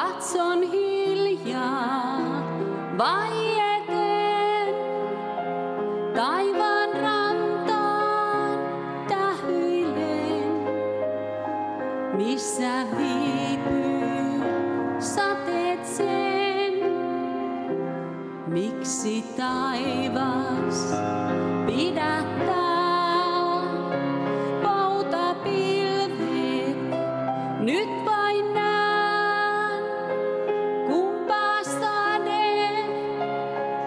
Katson hiljaa vaieten taivaan rantaan tähyilen, missä viipyy sateet sen. Miksi taivas pidättää poutapilvet? Nyt vain näen, kumpa sade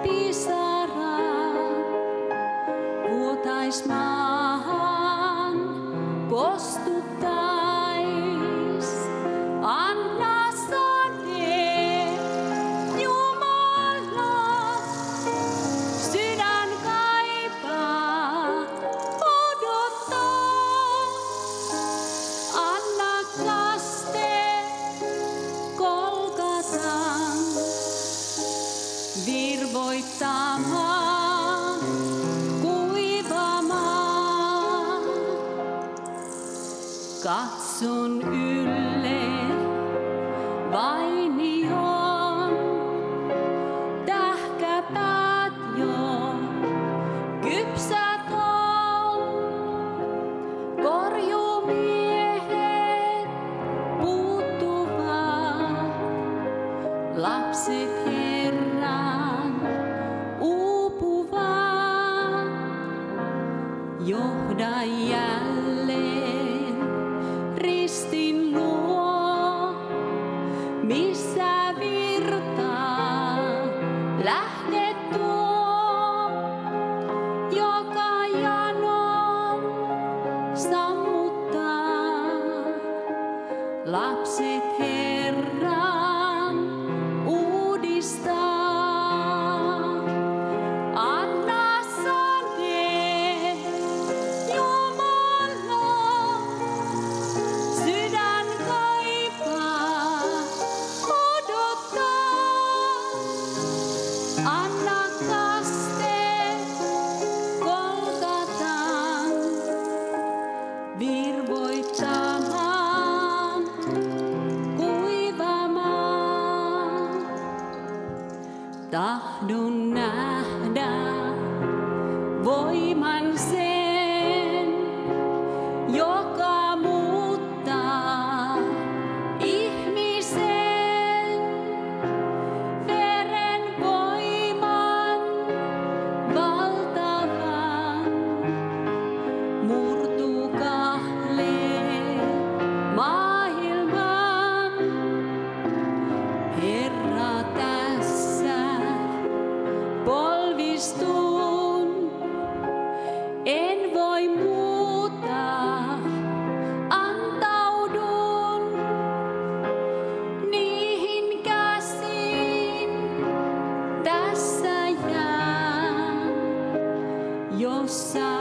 pisarat vuotais maahan kostuttais. Anna sade, Jumala, sydän kaipaa, odottaa. Anna kaste Golgatan virvoittamaan kuivamaan. Katson ylle vainion, tähkäpäät jo kypsät on. Korjumiehet puuttuvat, lapset Herran uupuvat. Johda jälleen ristin luo, missä virtaa lähde tuo, joka janon sammuttaa. Lapset Herran uudistaa. Anna sade, Jumala, sydän kaipaa, odottaa. Anna kaste Golgatan virvoittamaan kuivamaan. Tahdon nähdä voiman sen, joka muuttaa ihmisen. Veren voiman valtavan murtukahlee maailman. Herra, tässä polvistun, en voi muuta, antaudun niihin käsiin, tässä jään, jossa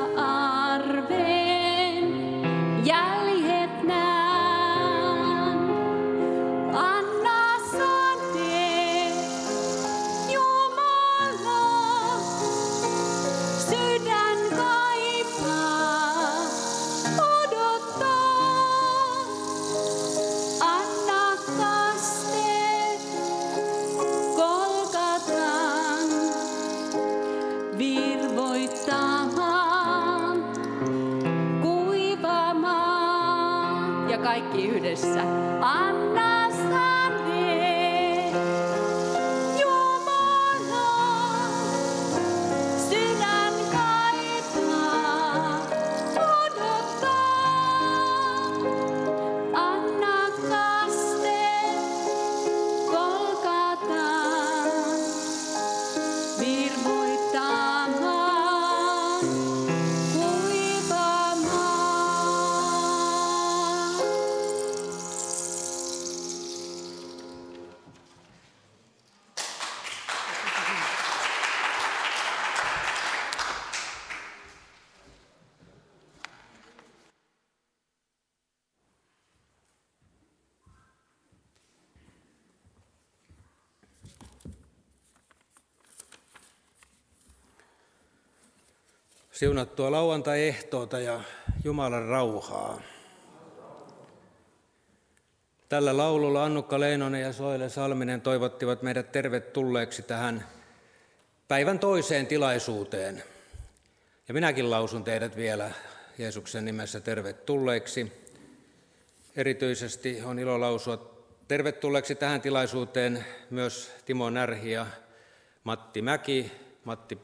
arven jäljet näen. Anna sade, Jumala, sydän kaipaa, odottaa. Anna kaste Golgatan virvoittamaan kuivamaan. Ja kaikki yhdessä. Anna sade, Jumala, sydän kaipaa, odottaa. Anna kaste Golgatan virvoittamaan kuivamaan. Siunattua lauantai-ehtoota ja Jumalan rauhaa. Tällä laululla Annukka Leinonen ja Soile Salminen toivottivat meidät tervetulleeksi tähän päivän toiseen tilaisuuteen. Ja minäkin lausun teidät vielä Jeesuksen nimessä tervetulleiksi. Erityisesti on ilo lausua tervetulleeksi tähän tilaisuuteen myös Timo Närhi ja Matti Mäki. Matti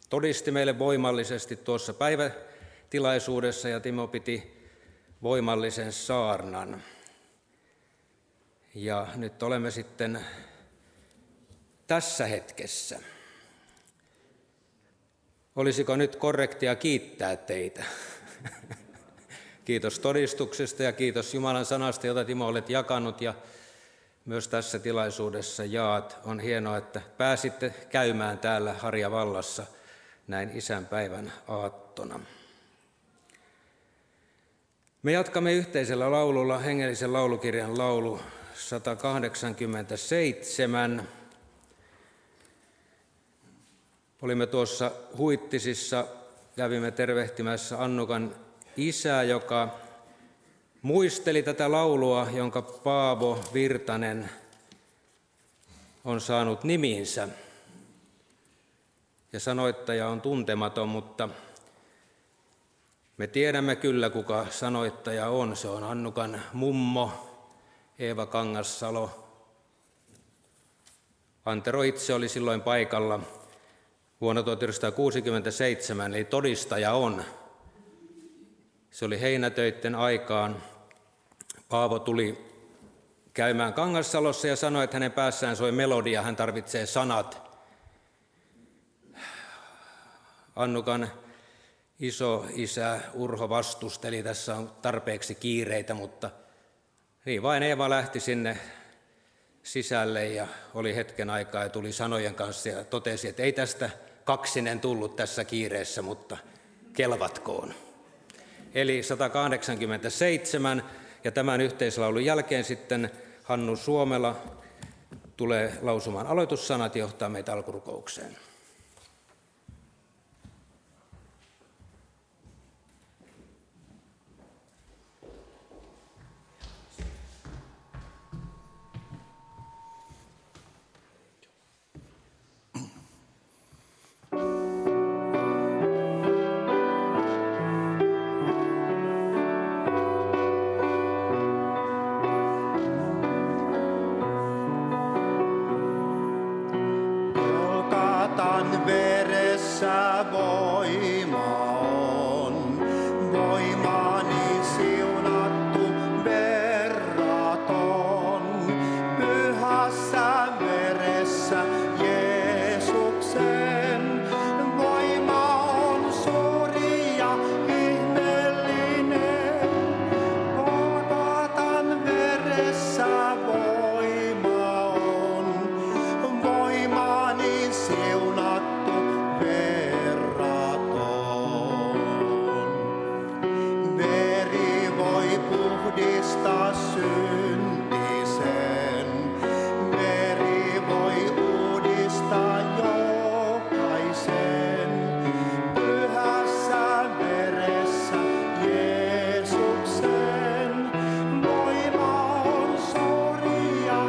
todisti meille voimallisesti tuossa päivätilaisuudessa ja Timo piti voimallisen saarnan. Ja nyt olemme sitten tässä hetkessä. Olisiko nyt korrektia kiittää teitä? Kiitos todistuksesta ja kiitos Jumalan sanasta, jota Timo olet jakanut ja myös tässä tilaisuudessa jaat. On hienoa, että pääsitte käymään täällä Harjavallassa näin isänpäivän aattona. Me jatkamme yhteisellä laululla hengellisen laulukirjan laulu 187. Olimme tuossa Huittisissa, kävimme tervehtimässä Annukan isää, joka muisteli tätä laulua, jonka Paavo Virtanen on saanut nimiinsä. Ja sanoittaja on tuntematon, mutta me tiedämme kyllä, kuka sanoittaja on. Se on Annukan mummo Eeva Kangassalo. Antero itse oli silloin paikalla vuonna 1967, eli todistaja on. Se oli heinätöitten aikaan. Paavo tuli käymään Kangassalossa ja sanoi, että hänen päässään soi melodia, hän tarvitsee sanat. Annukan isoisä Urho vastusteli, tässä on tarpeeksi kiireitä, mutta niin vain Eeva lähti sinne sisälle ja oli hetken aikaa ja tuli sanojen kanssa ja totesi, että ei tästä kaksinen tullut tässä kiireessä, mutta kelvatkoon. Eli 187 ja tämän yhteislaulun jälkeen sitten Hannu Suomela tulee lausumaan aloitussanat ja johtaa meitä alkurukoukseen. Veressä voima on, voimani siunattu verraton. Pyhässä veressä Jeesuksen voima on suuri ja ihmeellinen. Golgatan veressä voima on, voimani siunattu. Puhdistaa syntisen, veri voi uudistaa jokaisen. Pyhässä veressä Jeesuksen voima on suuri ja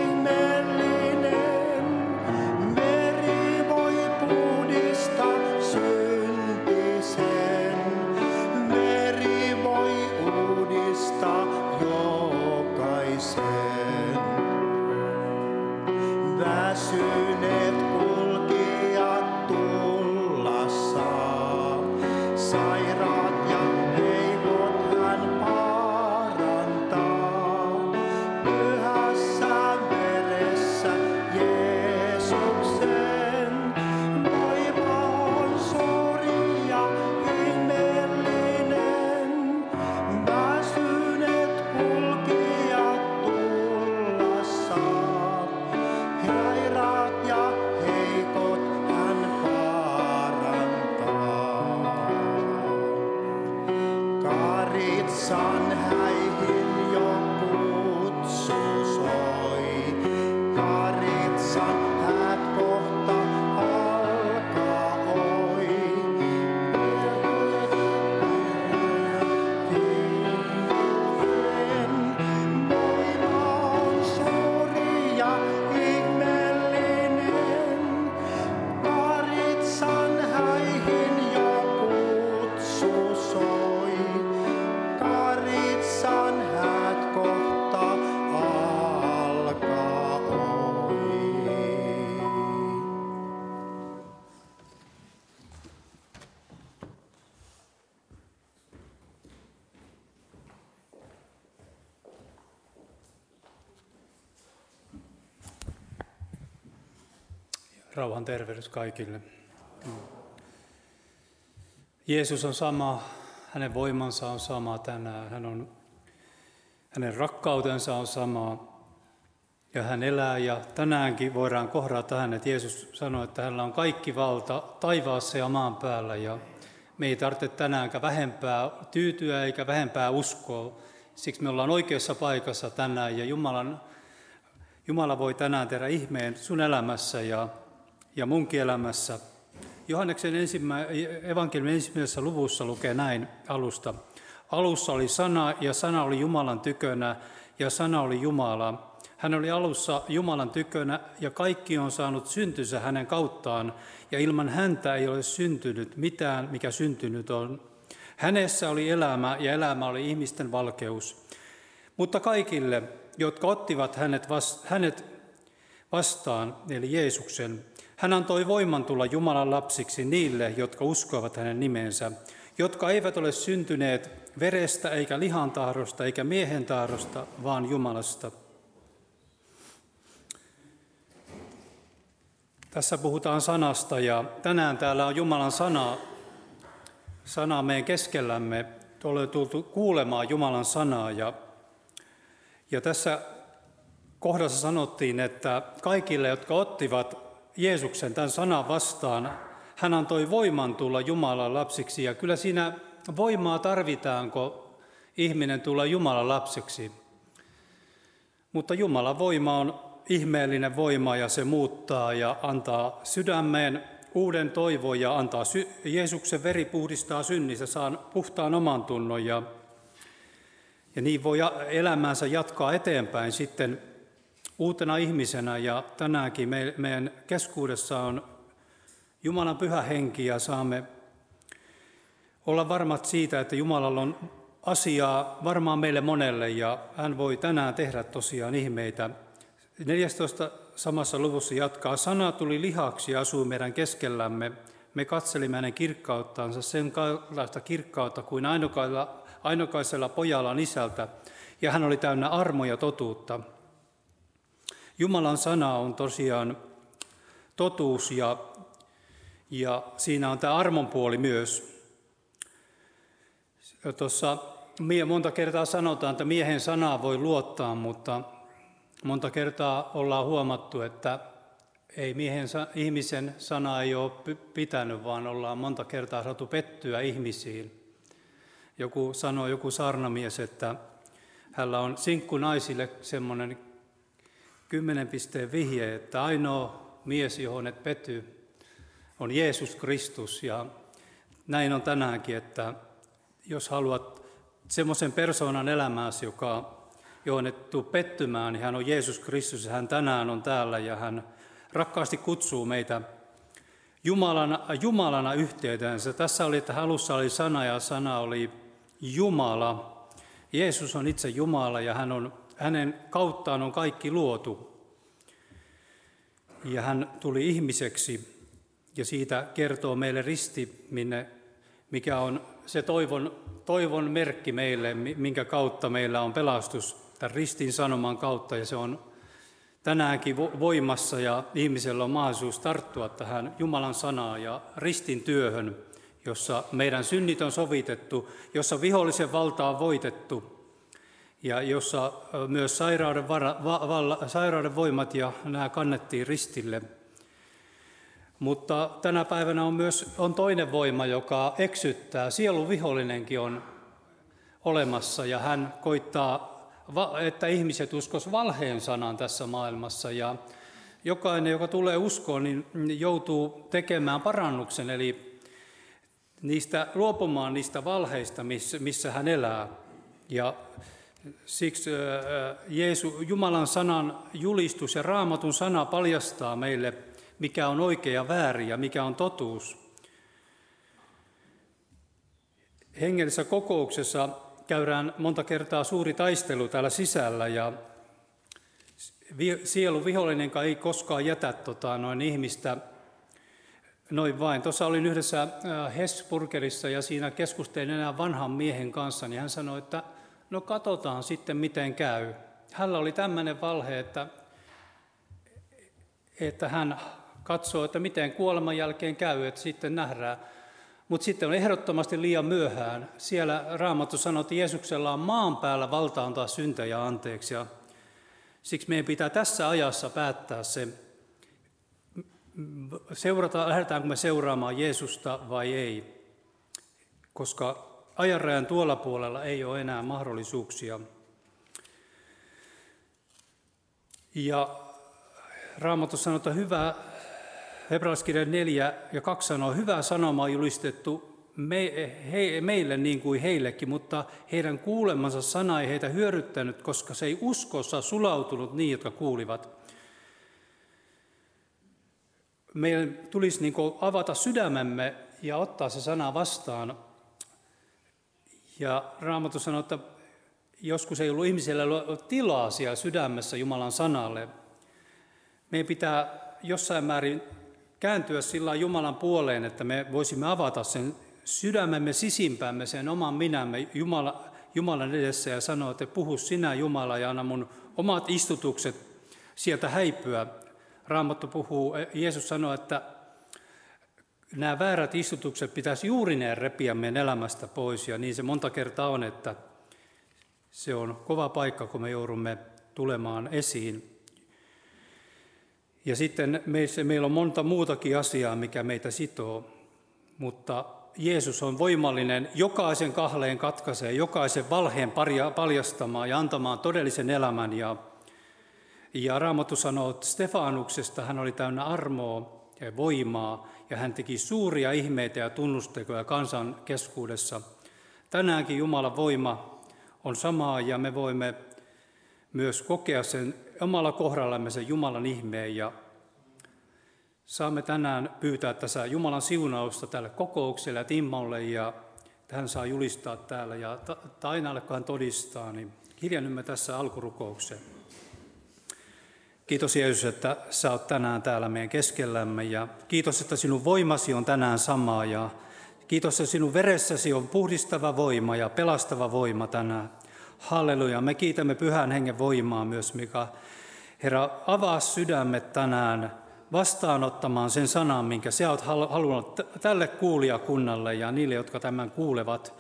ihmeellinen. Veri voi puhdistaa syntisen, veri voi uudistaa jokaisen. Väsyneet kulkijat tulla saa, sairaat ja heikot hän parantaa. Pyhässä veressä Jeesuksen voima on suuri ja ihmeellinen. Väsyneet kulkijat tulla saa, sairaat ja Rauhan tervehdys kaikille. Jeesus on sama, hänen voimansa on sama tänään, hänen rakkautensa on sama ja hän elää ja tänäänkin voidaan kohdata hänet. Jeesus sanoi, että hänellä on kaikki valta taivaassa ja maan päällä ja me ei tarvitse tänäänkään vähempää tyytyä eikä vähempää uskoa. Siksi me ollaan oikeassa paikassa tänään ja Jumala voi tänään tehdä ihmeen sun elämässä ja munkin elämässä. Johanneksen evankeliumin 1. luvussa lukee näin alusta. Alussa oli sana ja sana oli Jumalan tykönä ja sana oli Jumala. Hän oli alussa Jumalan tykönä ja kaikki on saanut syntynsä hänen kauttaan ja ilman häntä ei ole syntynyt mitään, mikä syntynyt on. Hänessä oli elämä ja elämä oli ihmisten valkeus. Mutta kaikille, jotka ottivat hänet vastaan, eli Jeesuksen, hän antoi voiman tulla Jumalan lapsiksi niille, jotka uskovat hänen nimensä, jotka eivät ole syntyneet verestä eikä lihan tahdosta eikä miehen tahdosta, vaan Jumalasta. Tässä puhutaan sanasta ja tänään täällä on Jumalan sana meidän keskellämme. Olemme tultu kuulemaan Jumalan sanaa ja tässä kohdassa sanottiin, että kaikille, jotka ottivat Jeesuksen tämän sanan vastaan, hän antoi voiman tulla Jumalan lapsiksi. Ja kyllä siinä voimaa tarvitaan, kun ihminen tulee Jumalan lapsiksi. Mutta Jumalan voima on ihmeellinen voima ja se muuttaa ja antaa sydämeen uuden toivon ja antaa Jeesuksen veri puhdistaa synnistä, saa puhtaan oman tunnon ja niin voi elämäänsä jatkaa eteenpäin sitten uutena ihmisenä ja tänäänkin meidän keskuudessa on Jumalan pyhä henki ja saamme olla varmat siitä, että Jumalalla on asiaa varmaan meille monelle ja hän voi tänään tehdä tosiaan ihmeitä. 14. samassa luvussa jatkaa, sana tuli lihaksi ja asui meidän keskellämme. Me katselimme hänen kirkkauttansa, sen kaltaista kirkkautta kuin ainokaisella pojalla on isältä, ja hän oli täynnä armoa ja totuutta. Jumalan sana on tosiaan totuus ja siinä on tämä armon puoli myös. Tuossa monta kertaa sanotaan, että miehen sanaa voi luottaa, mutta monta kertaa ollaan huomattu, että ei ihmisen sana ei ole pitänyt, vaan ollaan monta kertaa saatu pettyä ihmisiin. Joku saarnamies, että hänellä on sinkkunaisille semmoinen 10 pisteen vihje, että ainoa mies, johon et petty, on Jeesus Kristus. Ja näin on tänäänkin, että jos haluat semmoisen persoonan elämääsi, johon et tule pettymään, niin hän on Jeesus Kristus ja hän tänään on täällä ja hän rakkaasti kutsuu meitä Jumalana yhteyteensä. Tässä oli, että alussa oli sana ja sana oli Jumala. Jeesus on itse Jumala ja hänen kauttaan on kaikki luotu. Ja hän tuli ihmiseksi ja siitä kertoo meille risti, mikä on se toivon merkki meille, minkä kautta meillä on pelastus tämän ristin sanoman kautta. Ja se on tänäänkin voimassa ja ihmisellä on mahdollisuus tarttua tähän Jumalan sanaan ja ristin työhön, jossa meidän synnit on sovitettu, jossa vihollisen valta on voitettu ja jossa myös sairauden voimat ja nämä kannettiin ristille. Mutta tänä päivänä on toinen voima, joka eksyttää. Sielun vihollinenkin on olemassa ja hän koittaa, että ihmiset uskos valheen sanan tässä maailmassa. Ja jokainen, joka tulee uskoon, niin joutuu tekemään parannuksen, eli luopumaan niistä valheista, missä hän elää. Ja siksi Jumalan sanan julistus ja Raamatun sana paljastaa meille, mikä on oikea ja väärin ja mikä on totuus. Hengellisessä kokouksessa käydään monta kertaa suuri taistelu täällä sisällä ja sielun vihollinenkaan ei koskaan jätä ihmistä noin vain. Tuossa olin yhdessä Hesburgerissa ja siinä keskustelin enää vanhan miehen kanssa, niin hän sanoi, että no katsotaan sitten miten käy. Hänellä oli tämmöinen valhe, että hän katsoo, että miten kuoleman jälkeen käy, että sitten nähdään. Mutta sitten on ehdottomasti liian myöhään. Siellä Raamattu sanoo, että Jeesuksella on maan päällä valta antaa syntejä anteeksi. Ja siksi meidän pitää tässä ajassa päättää se, lähdetäänkö me seuraamaan Jeesusta vai ei. Koska ajanrajan tuolla puolella ei ole enää mahdollisuuksia. Ja Raamattu sanoo, että hyvä, Hebrealaiskirja 4:2 sanoo, hyvä sanoma on julistettu meille niin kuin heillekin, mutta heidän kuulemansa sana ei heitä hyödyttänyt, koska se ei uskossa sulautunut niin, jotka kuulivat. Meidän tulisi niin kuin avata sydämemme ja ottaa se sana vastaan. Ja Raamattu sanoo, että joskus ei ollut ihmisillä tilaa siellä sydämessä Jumalan sanalle. Meidän pitää jossain määrin kääntyä sillä Jumalan puoleen, että me voisimme avata sen sydämemme sisimpäämme, sen oman minämme Jumalan edessä ja sanoa, että puhu sinä Jumala ja anna mun omat istutukset sieltä häipyä. Raamattu puhuu, Jeesus sanoo, että nämä väärät istutukset pitäisi juurineen repiä meidän elämästä pois, ja niin se monta kertaa on, että se on kova paikka, kun me joudumme tulemaan esiin. Ja sitten meillä on monta muutakin asiaa, mikä meitä sitoo, mutta Jeesus on voimallinen jokaisen kahleen katkaisee, jokaisen valheen paljastamaan ja antamaan todellisen elämän. Ja Raamattu sanoo, että Stefanuksesta hän oli täynnä armoa ja voimaa, ja hän teki suuria ihmeitä ja tunnustekoja kansan keskuudessa. Tänäänkin Jumalan voima on samaa, ja me voimme myös kokea sen omalla kohdallamme sen Jumalan ihmeen, ja saamme tänään pyytää tässä Jumalan siunausta tälle kokoukselle ja Timmolle, ja hän saa julistaa täällä, ja Tainalle, kun hän todistaa, niin hiljennymme tässä alkurukoukseen. Kiitos Jeesus, että sä oot tänään täällä meidän keskellämme, ja kiitos, että sinun voimasi on tänään sama, ja kiitos, että sinun veressäsi on puhdistava voima ja pelastava voima tänään. Halleluja, me kiitämme Pyhän Hengen voimaa myös, mikä Herra, avaa sydämet tänään vastaanottamaan sen sanan, minkä sä oot halunnut tälle kuulijakunnalle ja niille, jotka tämän kuulevat.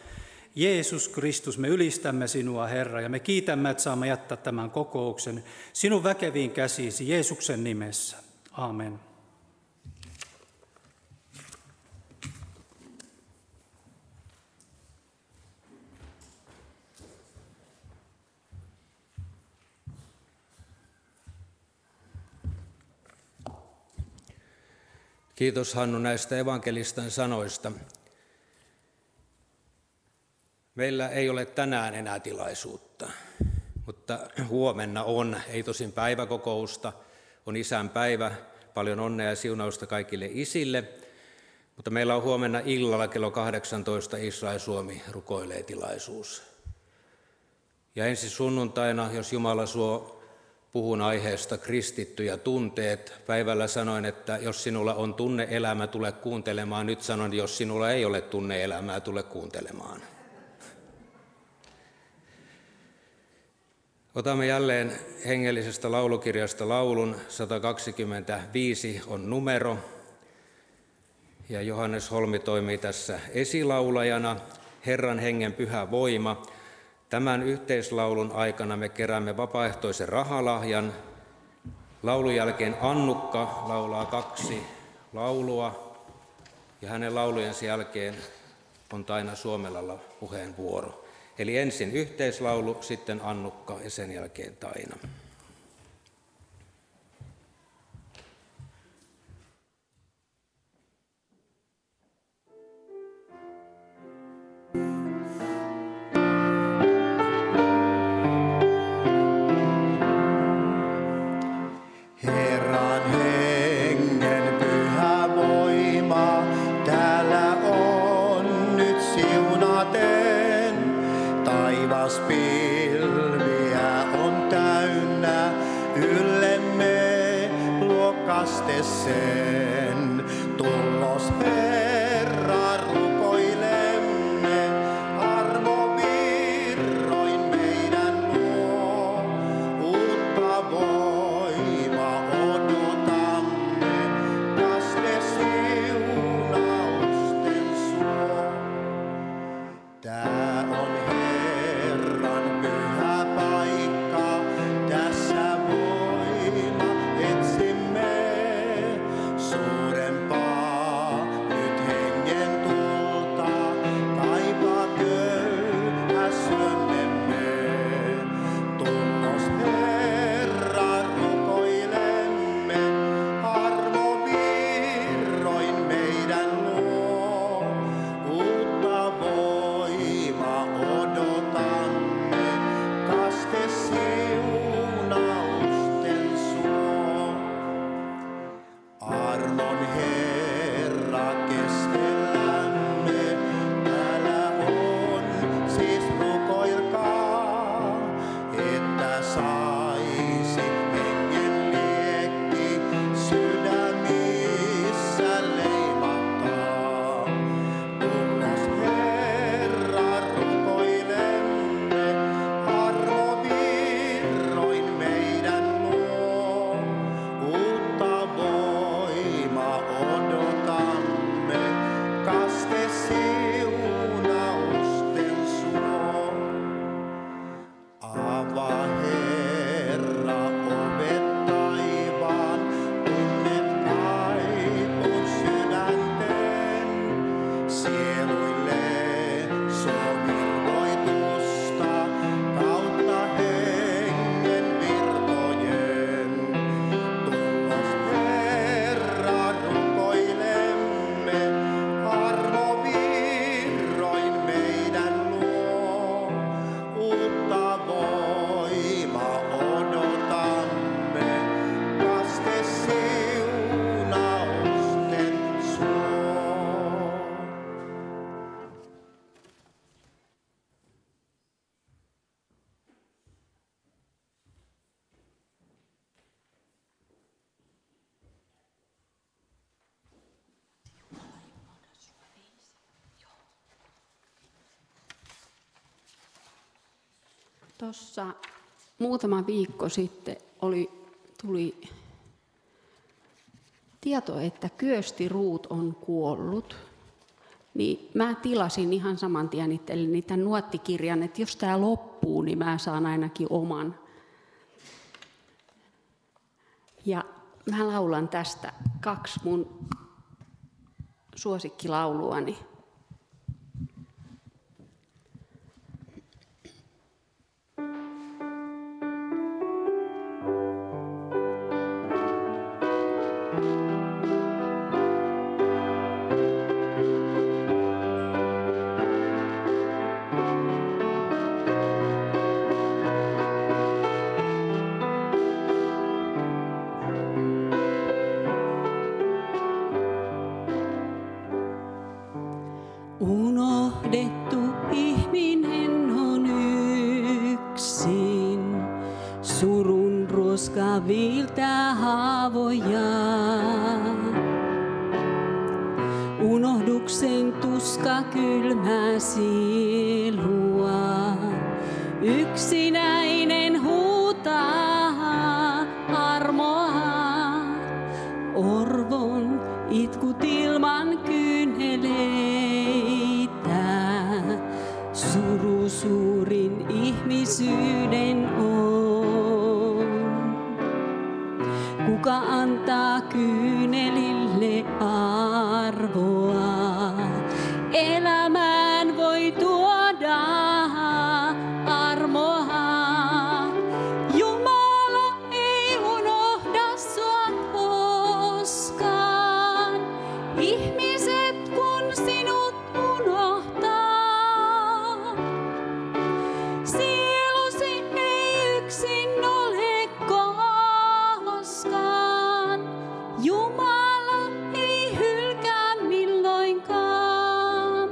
Jeesus Kristus, me ylistämme sinua, Herra, ja me kiitämme, että saamme jättää tämän kokouksen sinun väkeviin käsiisi Jeesuksen nimessä. Aamen. Kiitos Hannu näistä evankelistan sanoista. Meillä ei ole tänään enää tilaisuutta, mutta huomenna on, ei tosin päiväkokousta, on isän päivä, paljon onnea ja siunausta kaikille isille, mutta meillä on huomenna illalla kello 18 Israel Suomi rukoilee -tilaisuus. Ja ensi sunnuntaina, jos Jumala suo, puhun aiheesta kristitty ja tunteet. Päivällä sanoin, että jos sinulla on tunne-elämä, tule kuuntelemaan. Nyt sanon, että jos sinulla ei ole tunne-elämää, tule kuuntelemaan. Otamme jälleen hengellisestä laulukirjasta laulun. 125 on numero. Ja Johannes Holmi toimii tässä esilaulajana. Herran hengen pyhä voima. Tämän yhteislaulun aikana me keräämme vapaaehtoisen rahalahjan. Laulun jälkeen Annukka laulaa 2 laulua ja hänen laulujensa jälkeen on Taina Suomelalla puheenvuoro. Eli ensin yhteislaulu, sitten Annukka ja sen jälkeen Taina. Herran hengen pyhä voima täällä on nyt siunaten. Taivas pilviä on täynnä, yllemme luokaste sen. Tullos Herra rukoilemme, armovirroin meidän luo. Uutta voimaa odotamme, armon Herra keskellämme. Täällä on, siis rukoilkaa, että saisi hengen liekki sydämissä leimahtaa. Tullos Herra rukoilemme, armovirroin meidän luo. Uutta voimaa odotamme, kaste siunausten suo. Avaa Herra ovet taivaan, tunnet kaipun sydänten. Sieluille suo virvoitusta kautta hengen virtojen. Tullos Herra rukoilemme, armovirroin meidän luo. Uutta voimaa odotamme, kaste siunausten suo. Tuossa muutama viikko sitten tuli tieto, että Kyösti Ruut on kuollut. Niin mä tilasin ihan saman tien itselleni tämän nuottikirjan, että jos tämä loppuu, niin mä saan ainakin oman. Ja mä laulan tästä 2 mun suosikkilauluani. Unohdettu ihminen on yksin, surun roska viiltää haavoja. Unohduksen tuska kylmää sielua, yksinäinen huutaa armoa. Orvon itkut ilman kyyneleitä, suru suurin ihmisyyden on. Kuka antaa kyynelille arvoa, elämään voi tuoda armoa. Jumala ei unohda sua koskaan, ihmiset kun sinut unohtaa. Sielusi ei yksin ole koskaan, Jumala ei hylkää milloinkaan.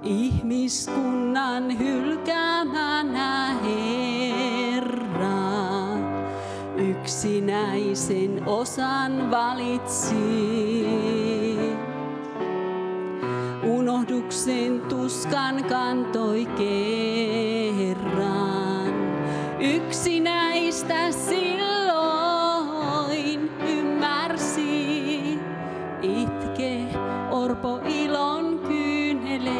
Ihmiskunnan hylkäämänä Herra yksinäisen osan valitsi. Unohduksen tuskan kantoi kerran, yksinäistä silloin ymmärsi. Itke orpo ilon kyyneleitä,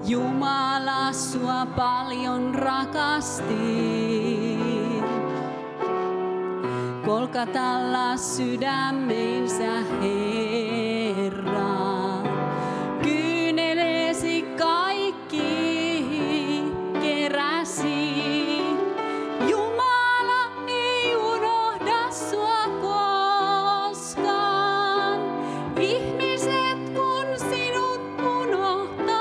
Jumala sua paljon rakasti. Kolkatalla sydämensä Herra, kyyneleesi kaikki keräsi. Jumala ei unohda sua koskaan, ihmiset kun sinut unohtaa.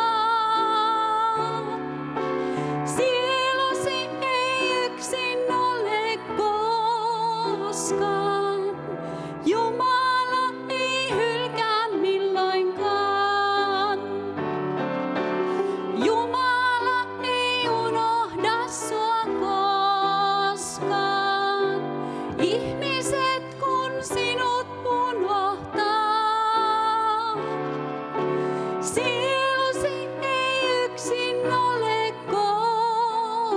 Sielusi ei yksin ole koskaan, Ihmiset kun sinut unohtaa, sielusi ei yksin ole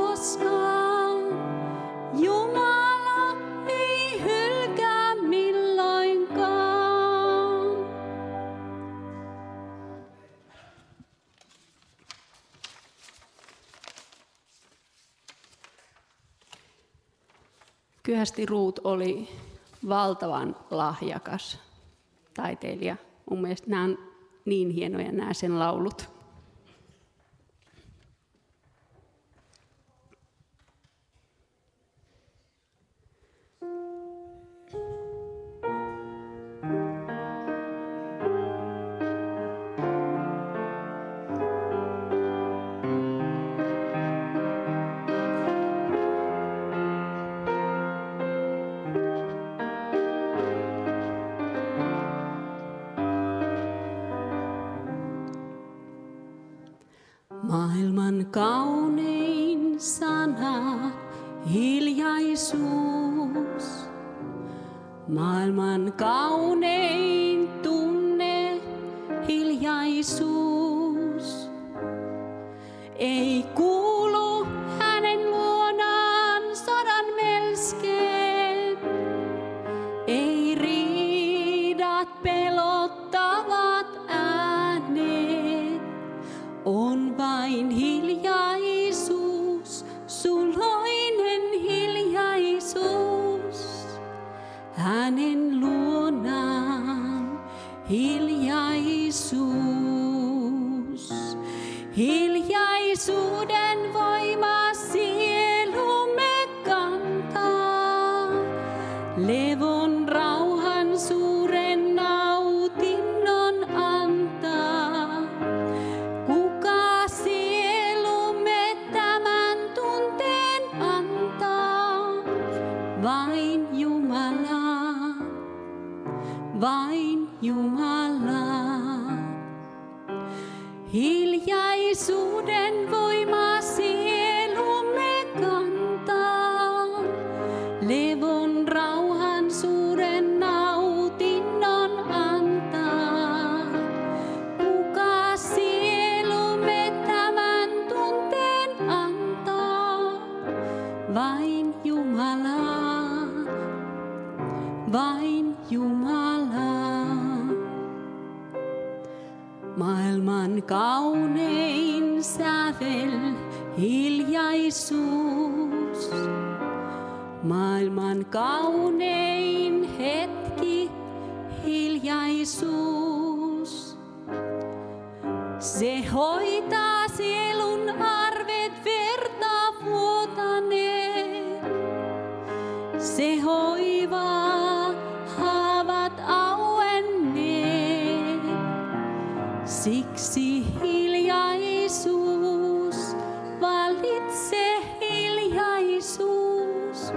koskaan. Jumala ei hylkää milloinkaan. Kyhästi Ruut oli valtavan lahjakas taiteilija. Mun mielestä nämä on niin hienoja nämä sen laulut. Maailman kaunein sana, hiljaisuus. Maailman kaunein tunne, hiljaisuus. Ei kuulu hänen luonaan sodan melskeet. Ei riidat pelottavat äänet. On vain hiljaisuus, suloinen hiljaisuus. Hänen luonaan hiljaisuus. Hiljaisuuden voima sielumme kantaa. Levon rauhan suuren nautinnon antaa. Kuka sielumme tämän tunteen antaa? Vain Jumala, vain Jumala. Hiljaisuuden voima sielumme kantaa. Levon rauhan suuren nautinnon antaa. Kuka sielumme tämän tunteen antaa? Vain Jumala, vain Jumala. Maailman kaunein sävel, hiljaisuus. Maailman kaunein hetki, hiljaisuus. Se hoitaa sielun arvet verta vuotaneet. Se hoivaa haavat auenneet. Siksi hiljaisuus, valitse hiljaisuus.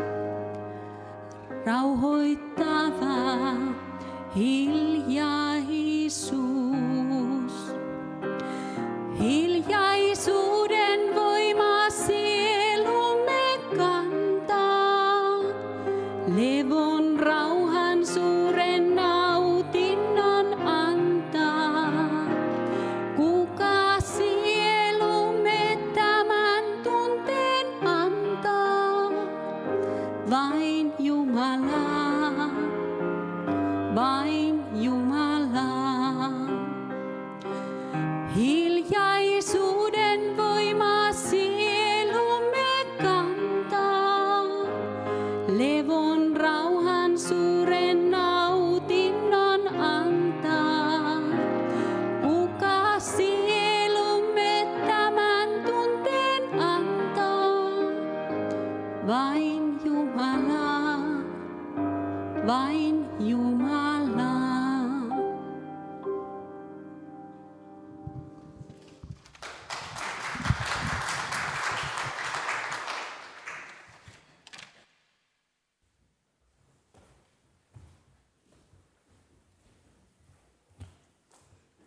Rauhoittava hiljaisuus. Hiljaisuuden voima sielumme kantaa. Levon rauhan suuren nautinnon antaa. Kuka sielumme tämän tunteen antaa? Vain Jumala, vain Jumala. Hiljaisuuden voima sielumme kantaa. Levon rauhan suuren nautinnon antaa. Kuka sielumme tämän tunteen antaa? Vain Jumala, vain Jumala.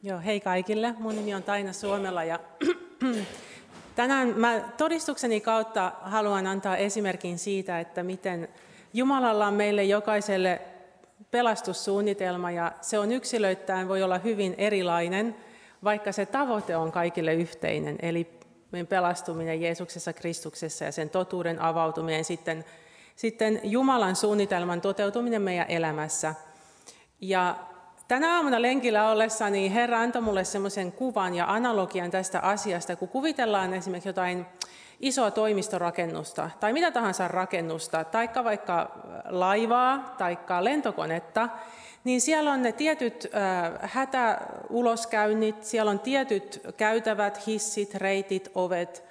Joo, hei kaikille. Mun nimi on Taina Suomela ja tänään mä todistukseni kautta haluan antaa esimerkin siitä, että miten Jumalalla on meille jokaiselle pelastussuunnitelma ja se on yksilöittäin voi olla hyvin erilainen, vaikka se tavoite on kaikille yhteinen, eli meidän pelastuminen Jeesuksessa Kristuksessa ja sen totuuden avautuminen, sitten Jumalan suunnitelman toteutuminen meidän elämässä. Ja tänä aamuna lenkillä ollessani Herra antoi mulle semmoisen kuvan ja analogian tästä asiasta, kun kuvitellaan esimerkiksi jotain isoa toimistorakennusta tai mitä tahansa rakennusta, taikka vaikka laivaa taikka lentokonetta, niin siellä on ne tietyt hätäuloskäynnit, siellä on tietyt käytävät, hissit, reitit, ovet.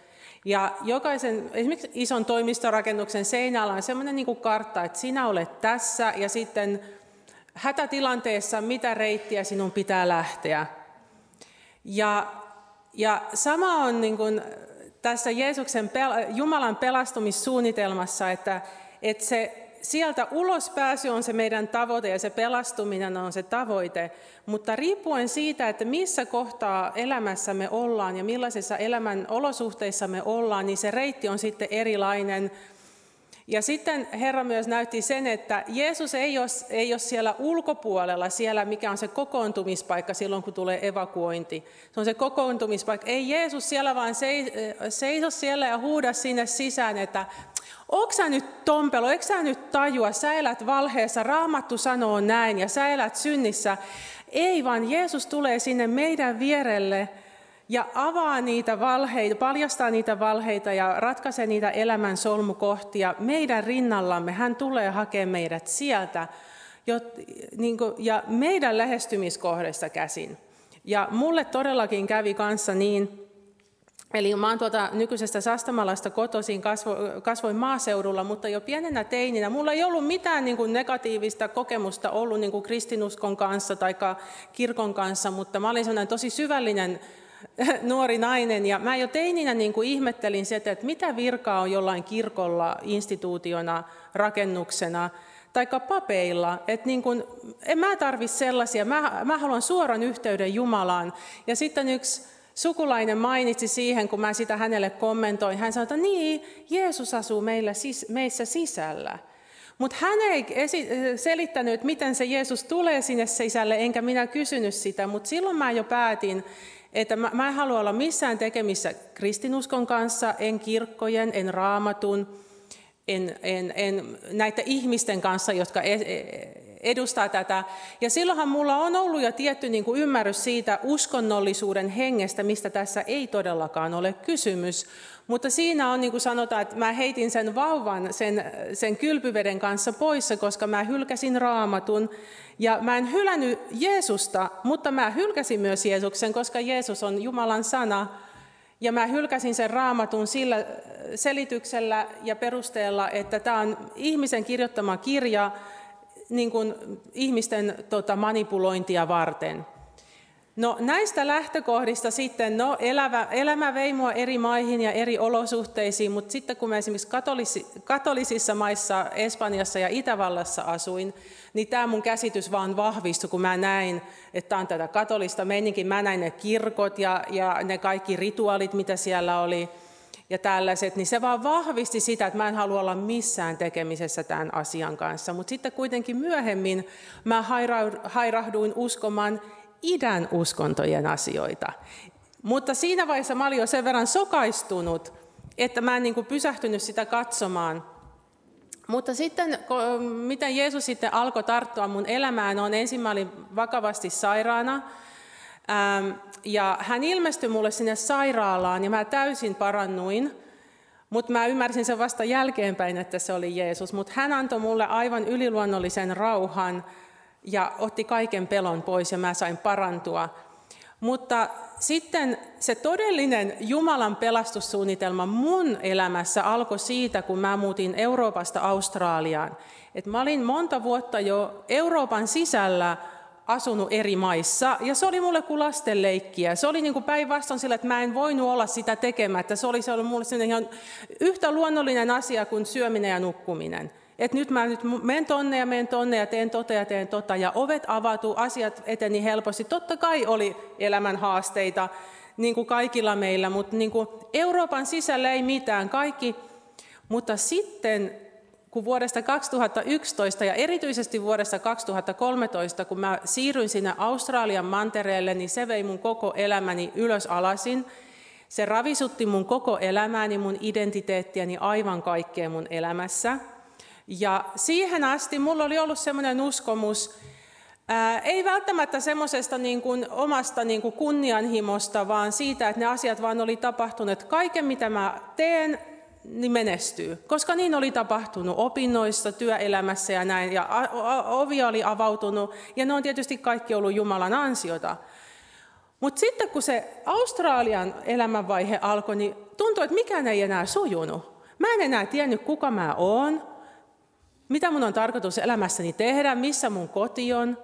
Ja jokaisen, esimerkiksi ison toimistorakennuksen seinällä on semmoinen niin kuin kartta, että sinä olet tässä ja sitten hätätilanteessa mitä reittiä sinun pitää lähteä. Ja sama on niin kuin tässä Jumalan pelastumissuunnitelmassa, että se sieltä ulospääsy on se meidän tavoite ja se pelastuminen on se tavoite, mutta riippuen siitä, että missä kohtaa elämässä me ollaan ja millaisissa elämän olosuhteissa me ollaan, niin se reitti on sitten erilainen. Ja sitten Herra myös näytti sen, että Jeesus ei ole siellä ulkopuolella, siellä mikä on se kokoontumispaikka silloin, kun tulee evakuointi. Se on se kokoontumispaikka. Ei Jeesus siellä vaan seiso siellä ja huuda sinne sisään, että onko sä nyt tompelo, eikö sä nyt tajua, sä elät valheessa, Raamattu sanoo näin ja sä elät synnissä. Ei vaan Jeesus tulee sinne meidän vierelle ja avaa niitä valheita, paljastaa niitä valheita ja ratkaisee niitä elämän solmukohtia meidän rinnallamme. Hän tulee hakemaan meidät sieltä ja meidän lähestymiskohdasta käsin. Ja mulle todellakin kävi kanssa niin, eli mä oon tuolta nykyisestä Sastamalasta kotoisin, kasvoin maaseudulla, mutta jo pienenä teininä mulla ei ollut mitään niin kuin negatiivista kokemusta ollut niin kuin kristinuskon kanssa tai kirkon kanssa, mutta mä olin sellainen tosi syvällinen nuori nainen ja mä jo teininä niin kuin ihmettelin sitä, että mitä virkaa on jollain kirkolla, instituutiona, rakennuksena tai papeilla, että niin kuin, en mä tarvitse sellaisia, mä haluan suoran yhteyden Jumalaan. Ja sitten yksi sukulainen mainitsi siihen, kun mä sitä hänelle kommentoin, hän sanoi, että niin, Jeesus asuu meissä sisällä. Mutta hän ei selittänyt, että miten se Jeesus tulee sinne sisälle, enkä minä kysynyt sitä, mutta silloin mä jo päätin, että mä en halua olla missään tekemissä kristinuskon kanssa, en kirkkojen, en Raamatun, en näitä ihmisten kanssa, jotka edustaa tätä. Ja silloinhan mulla on ollut jo tietty niin kuin ymmärrys siitä uskonnollisuuden hengestä, mistä tässä ei todellakaan ole kysymys. Mutta siinä on, niin kuin sanotaan, että mä heitin sen vauvan sen kylpyveden kanssa pois, koska mä hylkäsin Raamatun. Ja mä en hylännyt Jeesusta, mutta mä hylkäsin myös Jeesuksen, koska Jeesus on Jumalan sana. Ja mä hylkäsin sen Raamatun sillä selityksellä ja perusteella, että tämä on ihmisen kirjoittama kirja niin kuin ihmisten manipulointia varten. No näistä lähtökohdista sitten, elämä vei mua eri maihin ja eri olosuhteisiin, mutta sitten kun mä esimerkiksi katolisissa maissa, Espanjassa ja Itävallassa asuin, niin tämä mun käsitys vaan vahvistui, kun mä näin, että on tätä katolista meininkin. Mä näin ne kirkot ja ne kaikki rituaalit, mitä siellä oli ja tällaiset, niin se vaan vahvisti sitä, että mä en halua olla missään tekemisessä tämän asian kanssa. Mutta sitten kuitenkin myöhemmin mä hairahduin uskomaan idän uskontojen asioita. Mutta siinä vaiheessa mä olin jo sen verran sokaistunut, että mä en niin kuin pysähtynyt sitä katsomaan. Mutta sitten, miten Jeesus sitten alkoi tarttua mun elämään, on ensin mä olin vakavasti sairaana. Ja hän ilmestyi mulle sinne sairaalaan ja mä täysin parannuin. Mutta mä ymmärsin sen vasta jälkeenpäin, että se oli Jeesus. Mutta hän antoi mulle aivan yliluonnollisen rauhan ja otti kaiken pelon pois ja mä sain parantua. Mutta sitten se todellinen Jumalan pelastussuunnitelma mun elämässä alkoi siitä, kun mä muutin Euroopasta Australiaan. Et mä olin monta vuotta jo Euroopan sisällä asunut eri maissa, ja se oli mulle kuin lastenleikkiä. Se oli niin kuin päinvastoin sillä, että mä en voinut olla sitä tekemättä. Se oli mulle ihan yhtä luonnollinen asia kuin syöminen ja nukkuminen. Että nyt mä menen tonne ja teen tota, ja ovet avautuu, asiat eteni helposti. Totta kai oli elämän haasteita, niin kuin kaikilla meillä, mutta niin kuin Euroopan sisällä ei mitään, kaikki. Mutta sitten, kun vuodesta 2011 ja erityisesti vuodesta 2013, kun mä siirryin sinne Australian mantereelle, niin se vei mun koko elämäni ylös alasin. Se ravisutti mun koko elämääni, mun identiteettiäni, aivan kaikkea mun elämässä. Ja siihen asti mulla oli ollut semmoinen uskomus, ei välttämättä semmoisesta niin kuin omasta niin kuin kunnianhimosta, vaan siitä, että ne asiat vaan oli tapahtunut, että kaiken mitä mä teen, niin menestyy. Koska niin oli tapahtunut opinnoissa, työelämässä ja näin, ja ovi oli avautunut, ja ne on tietysti kaikki ollut Jumalan ansiota. Mutta sitten kun se Australian elämänvaihe alkoi, niin tuntui, että mikään ei enää sujunut. Mä en enää tiennyt, kuka mä oon, mitä mun on tarkoitus elämässäni tehdä, missä mun koti on.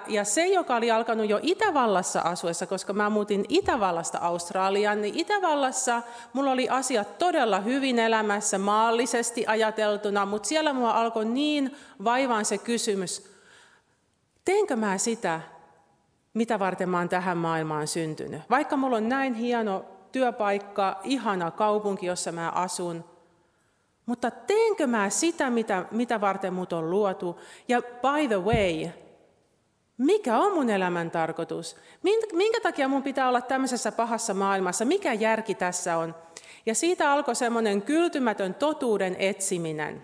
Ja se, joka oli alkanut jo Itävallassa asuessa, koska mä muutin Itävallasta Australiaan, niin Itävallassa mulla oli asiat todella hyvin elämässä, maallisesti ajateltuna, mutta siellä mua alkoi niin vaivaan se kysymys, teenkö mä sitä, mitä varten mä oon tähän maailmaan syntynyt. Vaikka mulla on näin hieno työpaikka, ihana kaupunki, jossa mä asun, mutta teenkö mä sitä, mitä varten mut on luotu? Ja by the way, mikä on mun elämän tarkoitus? Minkä takia mun pitää olla tämmöisessä pahassa maailmassa? Mikä järki tässä on? Ja siitä alkoi semmoinen kyltymätön totuuden etsiminen.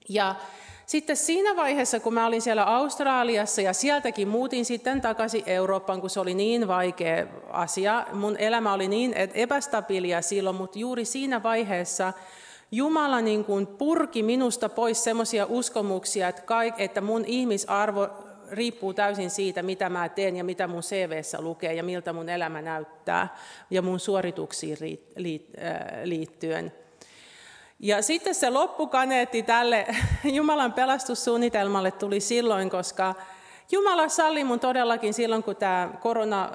Ja sitten siinä vaiheessa, kun mä olin siellä Australiassa ja sieltäkin muutin sitten takaisin Eurooppaan, kun se oli niin vaikea asia. Mun elämä oli niin epästabiilia silloin, mutta juuri siinä vaiheessa Jumala niin kuin purki minusta pois semmoisia uskomuksia, että mun ihmisarvo riippuu täysin siitä, mitä mä teen ja mitä mun CV:ssä lukee ja miltä mun elämä näyttää ja mun suorituksiin liittyen. Ja sitten se loppukaneetti tälle Jumalan pelastussuunnitelmalle tuli silloin, koska Jumala salli mun todellakin silloin, kun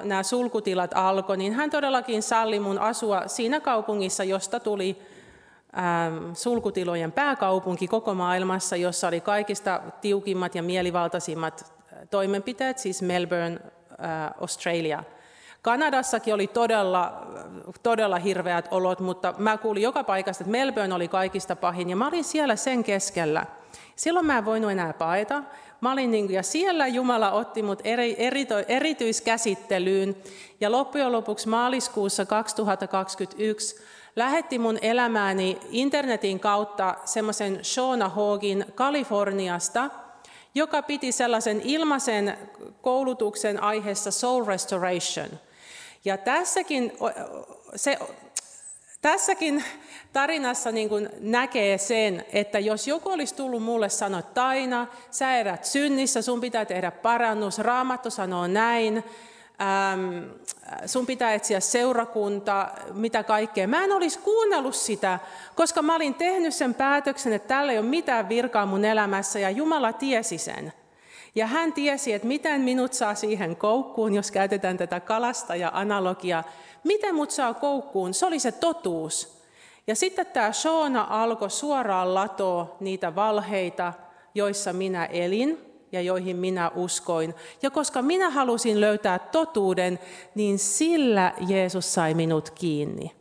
nämä sulkutilat alkoi, niin hän todellakin salli mun asua siinä kaupungissa, josta tuli sulkutilojen pääkaupunki koko maailmassa, jossa oli kaikista tiukimmat ja mielivaltaisimmat toimenpiteet, siis Melbourne, Australia. Kanadassakin oli todella hirveät olot, mutta mä kuulin joka paikasta, että Melbourne oli kaikista pahin, ja mä olin siellä sen keskellä. Silloin mä en voinut enää paeta. Ja siellä Jumala otti mut erityiskäsittelyyn, ja loppujen lopuksi maaliskuussa 2021 lähetti mun elämääni internetin kautta semmoisen Shona Hogin Kaliforniasta, joka piti sellaisen ilmaisen koulutuksen aiheessa Soul Restoration. Ja tässäkin tarinassa niin kuin näkee sen, että jos joku olisi tullut mulle sanoa, että Taina, sä elät synnissä, sun pitää tehdä parannus, Raamattu sanoo näin, sun pitää etsiä seurakunta, mitä kaikkea. Mä en olisi kuunnellut sitä, koska mä olin tehnyt sen päätöksen, että täällä ei ole mitään virkaa mun elämässä, ja Jumala tiesi sen. Ja hän tiesi, että miten minut saa siihen koukkuun, jos käytetään tätä kalastaja-analogiaa. Miten mut saa koukkuun? Se oli se totuus. Ja sitten tämä Shona alkoi suoraan latoa niitä valheita, joissa minä elin ja joihin minä uskoin. Ja koska minä halusin löytää totuuden, niin sillä Jeesus sai minut kiinni.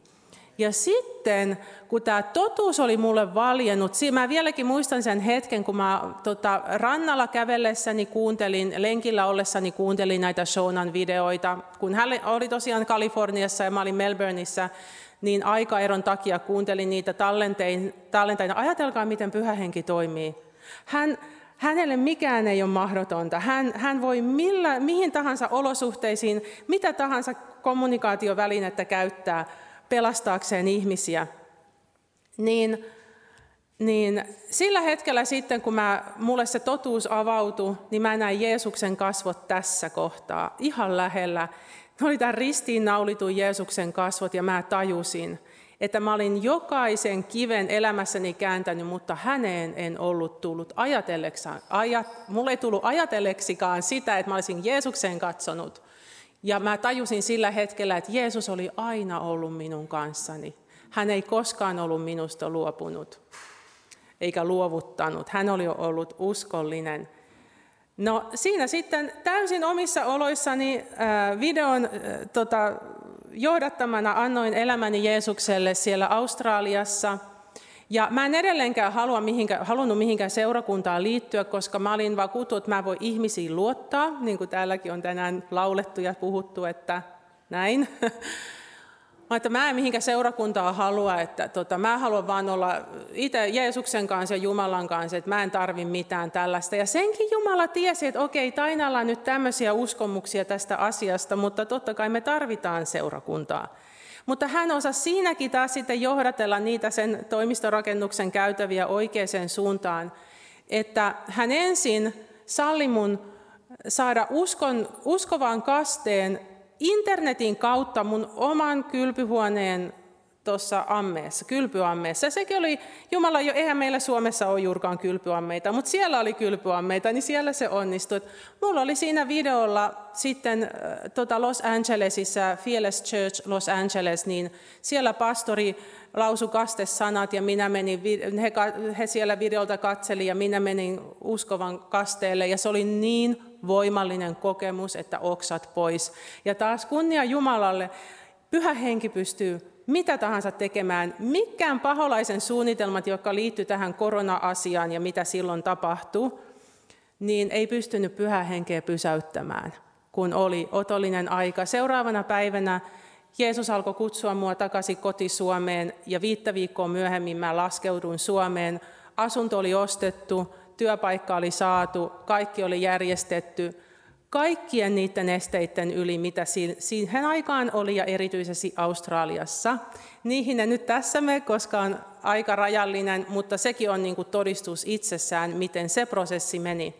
Ja sitten, kun tämä totuus oli mulle valjennut, mä vieläkin muistan sen hetken, kun mä rannalla kävellessäni lenkillä ollessani kuuntelin näitä Shonan videoita. Kun hän oli tosiaan Kaliforniassa ja mä olin Melbourneissa, niin aikaeron takia kuuntelin niitä tallenteina. Ajatelkaa, miten Pyhä Henki toimii. Hänelle mikään ei ole mahdotonta. Hän voi mihin tahansa olosuhteisiin, mitä tahansa kommunikaatiovälinettä käyttää pelastaakseen ihmisiä. Niin sillä hetkellä sitten, kun mulle se totuus avautui, niin mä näin Jeesuksen kasvot tässä kohtaa, ihan lähellä. Ne oli tämän ristiinnaulitun Jeesuksen kasvot, ja mä tajusin, että mä olin jokaisen kiven elämässäni kääntänyt, mutta häneen en ollut tullut mulle ei tullut ajatelleksikaan sitä, että mä olisin Jeesukseen katsonut. Ja mä tajusin sillä hetkellä, että Jeesus oli aina ollut minun kanssani. Hän ei koskaan ollut minusta luopunut, eikä luovuttanut. Hän oli ollut uskollinen. No siinä sitten täysin omissa oloissani videon johdattamana annoin elämäni Jeesukselle siellä Australiassa. Ja mä en edelleenkään halunnut mihinkään seurakuntaan liittyä, koska mä olin vakuuttunut, että mä voin ihmisiin luottaa, niin kuin täälläkin on tänään laulettu ja puhuttu, että näin. Että mä en mihinkään seurakuntaan halua, että mä haluan vaan olla itse Jeesuksen kanssa ja Jumalan kanssa, että mä en tarvi mitään tällaista. Ja senkin Jumala tiesi, että okei, Tainalla on nyt tämmöisiä uskomuksia tästä asiasta, mutta totta kai me tarvitaan seurakuntaa. Mutta hän osasi siinäkin taas sitten johdatella niitä sen toimistorakennuksen käytäviä oikeaan suuntaan, että hän ensin salli mun saada uskovan kasteen internetin kautta mun oman kylpyhuoneen tuossa kylpyammeessa. Sekin oli, Jumala, eihän meillä Suomessa ole juurikaan kylpyammeita, mutta siellä oli kylpyammeita, niin siellä se onnistui. Mulla oli siinä videolla sitten Los Angelesissa, Fearless Church Los Angeles, niin siellä pastori lausui kastesanat ja minä menin, he siellä videolta katseli ja minä menin uskovan kasteelle ja se oli niin voimallinen kokemus, että oksat pois. Ja taas kunnia Jumalalle, Pyhä Henki pystyy mitä tahansa tekemään. Mikään paholaisen suunnitelmat, jotka liittyy tähän korona-asiaan ja mitä silloin tapahtui, niin ei pystynyt Pyhä Henkeä pysäyttämään, kun oli otollinen aika. Seuraavana päivänä Jeesus alkoi kutsua minua takaisin koti-Suomeen ja 5 viikkoa myöhemmin mä laskeudun Suomeen. Asunto oli ostettu, työpaikka oli saatu, kaikki oli järjestetty. Kaikkien niiden esteiden yli, mitä siihen aikaan oli ja erityisesti Australiassa. Niihin en nyt tässä mene, koska on aika rajallinen, mutta sekin on niin kuin todistus itsessään, miten se prosessi meni.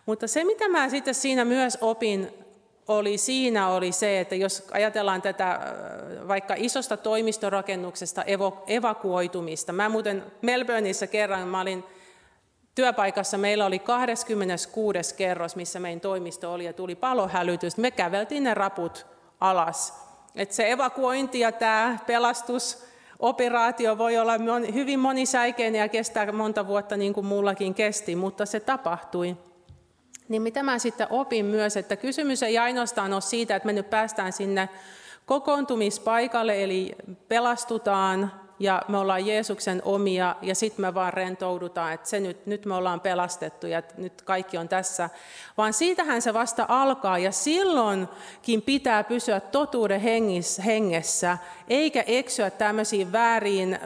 Mutta se, mitä mä sitten siinä myös opin, oli se, että jos ajatellaan tätä vaikka isosta toimistorakennuksesta evakuoitumista. Mä muuten Melbourneissa kerran, mä olin työpaikassa, meillä oli 26. kerros, missä meidän toimisto oli ja tuli palohälytys. Me käveltiin ne raput alas. Et se evakuointi ja tämä pelastusoperaatio voi olla hyvin monisäikeinen ja kestää monta vuotta niin kuin mullakin kesti, mutta se tapahtui. Niin mitä mä sitten opin myös, että kysymys ei ainoastaan ole siitä, että me nyt päästään sinne kokoontumispaikalle, eli pelastutaan ja me ollaan Jeesuksen omia ja sitten me vaan rentoudutaan, että se nyt me ollaan pelastettu ja nyt kaikki on tässä. Vaan siitähän se vasta alkaa ja silloinkin pitää pysyä totuuden hengessä, eikä eksyä tämmöisiin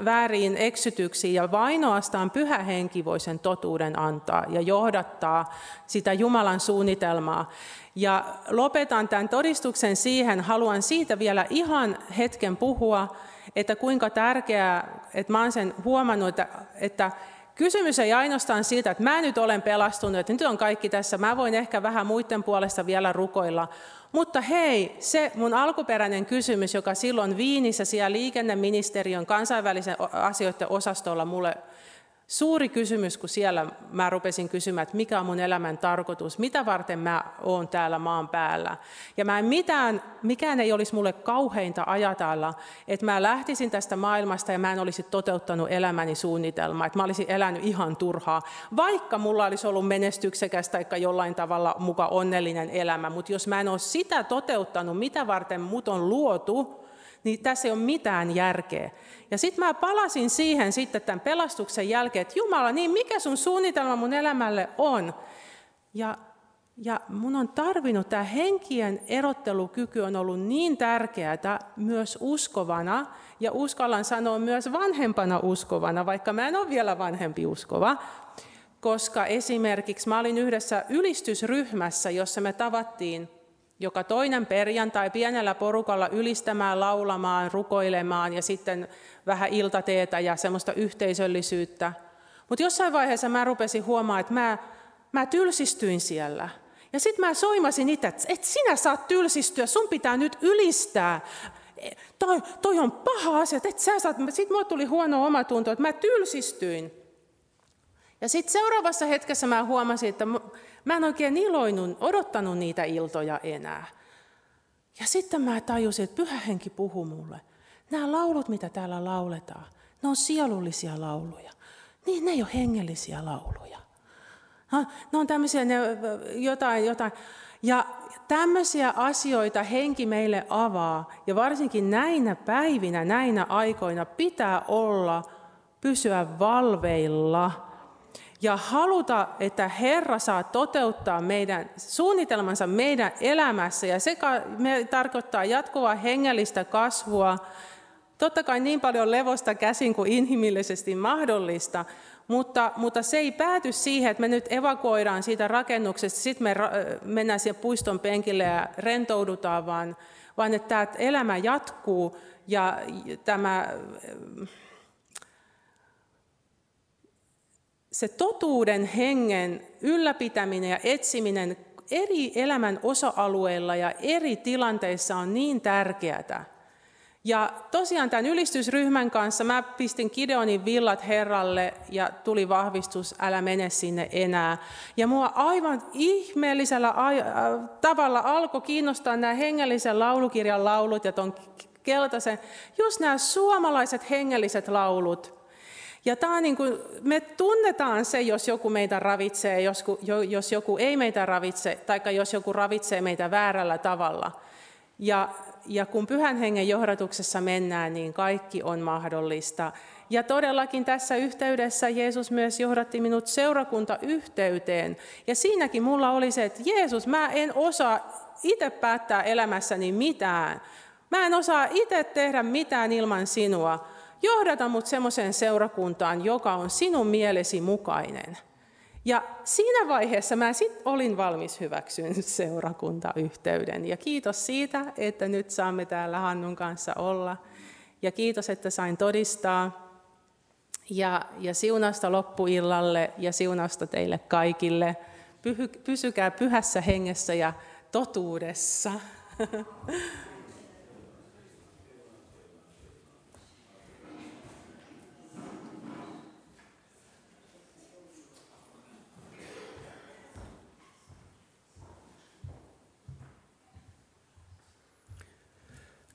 vääriin eksytyksiin ja ainoastaan Pyhä Henki voi sen totuuden antaa ja johdattaa sitä Jumalan suunnitelmaa. Ja lopetan tämän todistuksen siihen, haluan siitä vielä ihan hetken puhua, että kuinka tärkeää, että mä oon sen huomannut, että kysymys ei ainoastaan siitä, että mä nyt olen pelastunut, että nyt on kaikki tässä, mä voin ehkä vähän muiden puolesta vielä rukoilla, mutta hei, se mun alkuperäinen kysymys, joka silloin Viinissä siellä liikenneministeriön kansainvälisen asioiden osastolla mulle suuri kysymys, kun siellä mä rupesin kysymään, että mikä on mun elämän tarkoitus, mitä varten mä oon täällä maan päällä. Ja mikään ei olisi mulle kauheinta ajatella, että mä lähtisin tästä maailmasta ja mä en olisi toteuttanut elämäni suunnitelmaa, että mä olisin elänyt ihan turhaa, vaikka mulla olisi ollut menestyksekäs tai jollain tavalla muka onnellinen elämä. Mutta jos mä en ole sitä toteuttanut, mitä varten mut on luotu, niin tässä ei ole mitään järkeä. Ja sitten mä palasin siihen sitten tämän pelastuksen jälkeen, että Jumala, niin mikä sun suunnitelma mun elämälle on? Ja mun on tarvinnut, tämä henkien erottelukyky on ollut niin tärkeää myös uskovana, ja uskallan sanoa myös vanhempana uskovana, vaikka mä en ole vielä vanhempi uskova, koska esimerkiksi mä olin yhdessä ylistysryhmässä, jossa me tavattiin joka toinen perjantai pienellä porukalla ylistämään, laulamaan, rukoilemaan ja sitten vähän iltateetä ja semmoista yhteisöllisyyttä. Mutta jossain vaiheessa mä rupesin huomaamaan, että mä tylsistyin siellä. Ja sitten mä soimasin itse, että sinä saat tylsistyä, sun pitää nyt ylistää. Toi on paha asia, että sä saat. Sitten mulle tuli huono omatunto, että mä tylsistyin. Ja sitten seuraavassa hetkessä mä huomasin, että mä en oikein odottanut niitä iltoja enää. Ja sitten mä tajusin, että Pyhä Henki puhuu mulle. Nämä laulut, mitä täällä lauletaan, ne on sielullisia lauluja. Niin ne ei ole hengellisiä lauluja. Ne on tämmöisiä, jotain. Ja tämmöisiä asioita Henki meille avaa. Ja varsinkin näinä päivinä, näinä aikoina pitää olla pysyä valveilla ja haluta, että Herra saa toteuttaa meidän suunnitelmansa meidän elämässä. Ja se tarkoittaa jatkuvaa hengellistä kasvua, totta kai niin paljon levosta käsin kuin inhimillisesti mahdollista, mutta se ei pääty siihen, että me nyt evakuoidaan siitä rakennuksesta, sitten me mennään siihen puiston penkille ja rentoudutaan, vaan että tämä elämä jatkuu ja se totuuden hengen ylläpitäminen ja etsiminen eri elämän osa-alueilla ja eri tilanteissa on niin tärkeää. Ja tosiaan tämän ylistysryhmän kanssa mä pistin Gideonin villat Herralle ja tuli vahvistus, älä mene sinne enää. Ja mua aivan ihmeellisellä tavalla alkoi kiinnostaa nämä hengellisen laulukirjan laulut ja ton keltaisen, just nämä suomalaiset hengelliset laulut. Ja tämä on niin kuin, me tunnetaan se, jos joku meitä ravitsee, jos joku ei meitä ravitse, tai jos joku ravitsee meitä väärällä tavalla. Ja kun Pyhän Hengen johdatuksessa mennään, niin kaikki on mahdollista. Ja todellakin tässä yhteydessä Jeesus myös johdatti minut seurakuntayhteyteen. Ja siinäkin mulla oli se, että Jeesus, mä en osaa itse päättää elämässäni mitään. Mä en osaa itse tehdä mitään ilman sinua. Johdata mut semmoiseen seurakuntaan, joka on sinun mielesi mukainen. Ja siinä vaiheessa mä sitten olin valmis hyväksyä seurakuntayhteyden. Ja kiitos siitä, että nyt saamme täällä Hannun kanssa olla. Ja kiitos, että sain todistaa. Ja siunausta loppuillalle ja siunausta teille kaikille. Pysykää pyhässä hengessä ja totuudessa.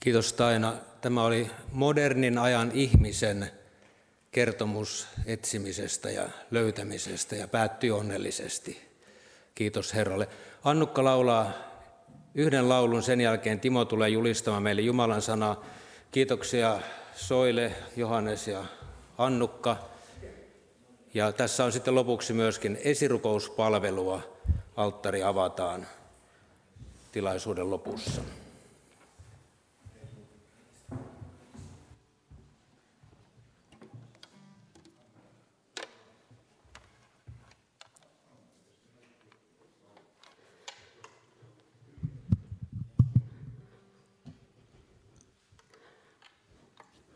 Kiitos Taina. Tämä oli modernin ajan ihmisen kertomus etsimisestä ja löytämisestä ja päättyi onnellisesti. Kiitos Herralle. Annukka laulaa yhden laulun, sen jälkeen Timo tulee julistamaan meille Jumalan sanaa. Kiitoksia Soile, Johannes ja Annukka. Ja tässä on sitten lopuksi myöskin esirukouspalvelua. Alttari avataan tilaisuuden lopussa.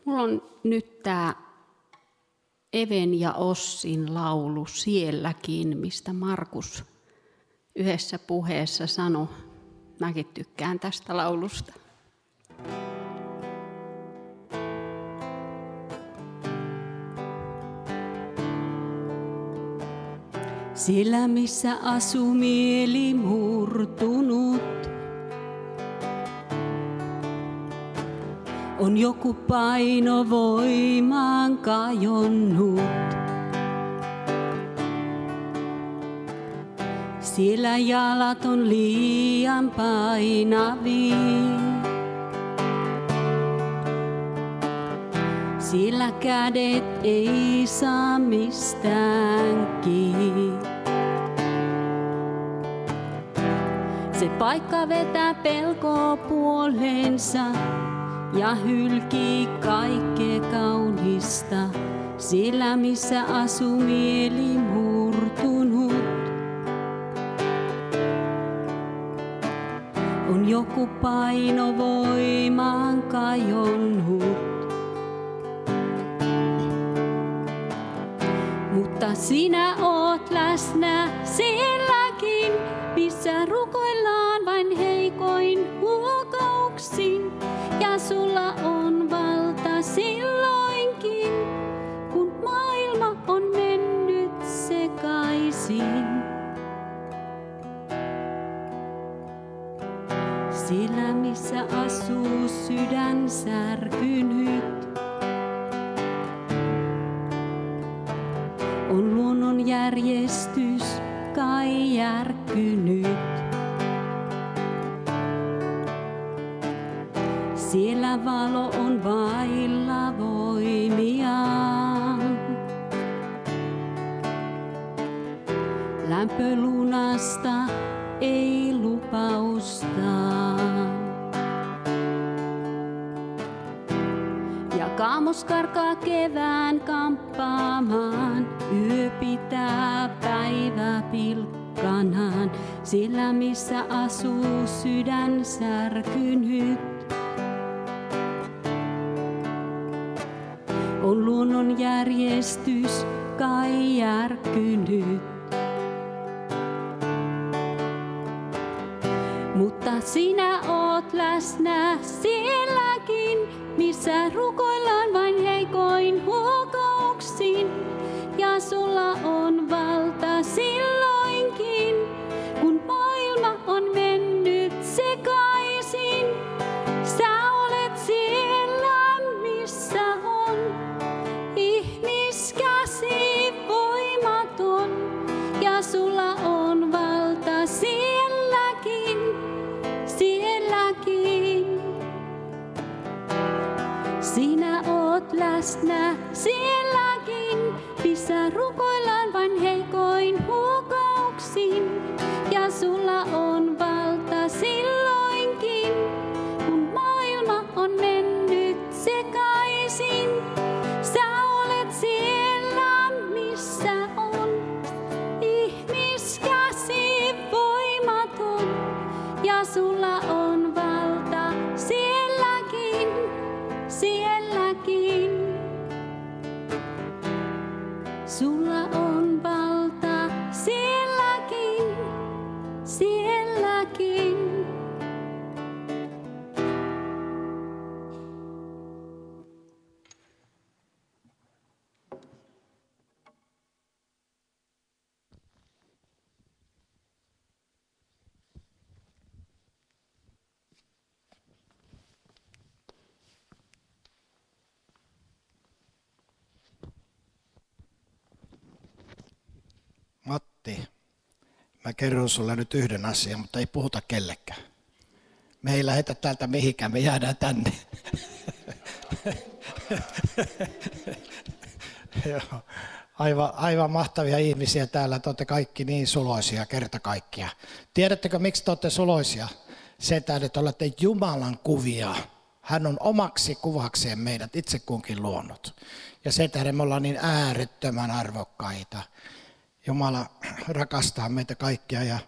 Mulla on nyt tämä Even ja Ossin laulu Sielläkin, mistä Markus yhdessä puheessa sanoi. Mäkin tykkään tästä laulusta. Siellä missä asuu mieli murtunut, on joku paino voimaan kajonnut. Siellä jalat on liian painavia. Siellä kädet ei saa mistään kiinni. Se paikka vetää pelkoa puoleensa ja hylkii kaikkea kaunista, siellä missä asuu mieli murtunut. On joku paino voimaan kajonnut. Mutta sinä oot läsnä sielläkin, missä rukoillaan vain heikoin huokauksin. Ja sulla on valta silloinkin, kun maailma on mennyt sekaisin. Siellä missä asuu sydän särkynyt, on luonnon järjestys kai järkkynyt. Siellä valo on vailla voimiaan. lämpö lunasta ei lupaustaan. Ja kaamos karkaa kevään kamppaamaan, yö pitää päivä pilkkanaan, sillä missä asuu sydän särkynyt. On luonnon järjestys kai järkynyt. Mutta sinä oot läsnä sielläkin, missä rukoillaan vain heikoin huokauksin. Ja sulla on valta silloinkin, kun maailma on mennyt sekaisin. Sä olet siellä, missä on ihmiskäsi voimaton. Ja sulla on valta sielläkin, sielläkin. Sinä oot läsnä sielläkin, missä rukoillaan vain heikoin huokauksin. Ja sulla on valta silloinkin, kun maailma on mennyt sekaisin. Sä olet siellä, missä on ihmiskäsi voimaton. Ja sulla on valta sielläkin, sielläkin. Sulla on valta sielläkin, sielläkin. Matti, mä kerron sulle nyt yhden asian, mutta ei puhuta kellekään. Me ei lähetä täältä mihinkään, me jäädään tänne. Aivan mahtavia ihmisiä täällä, te olette kaikki niin suloisia kerta kaikkia. Tiedättekö, miksi te olette suloisia? Sen tähden, että olette Jumalan kuvia. Hän on omaksi kuvakseen meidät itse kunkin luonut. Ja sen tähden me ollaan niin äärettömän arvokkaita. Jumala rakastaa meitä kaikkia ja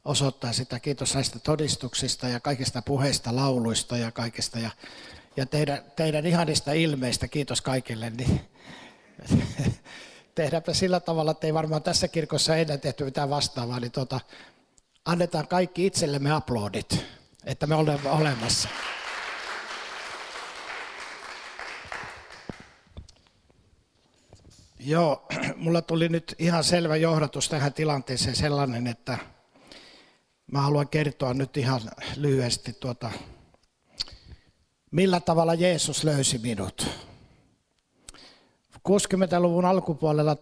osoittaa sitä. Kiitos näistä todistuksista ja kaikista puheista, lauluista ja kaikista. Ja teidän ihanista ilmeistä, kiitos kaikille. Niin tehdäänpä sillä tavalla, että ei varmaan tässä kirkossa enää tehty mitään vastaavaa. Niin annetaan kaikki itsellemme aplodit, että me olemme olemassa. Joo, mulla tuli nyt ihan selvä johdatus tähän tilanteeseen sellainen, että mä haluan kertoa nyt ihan lyhyesti millä tavalla Jeesus löysi minut. 60-luvun alkupuolella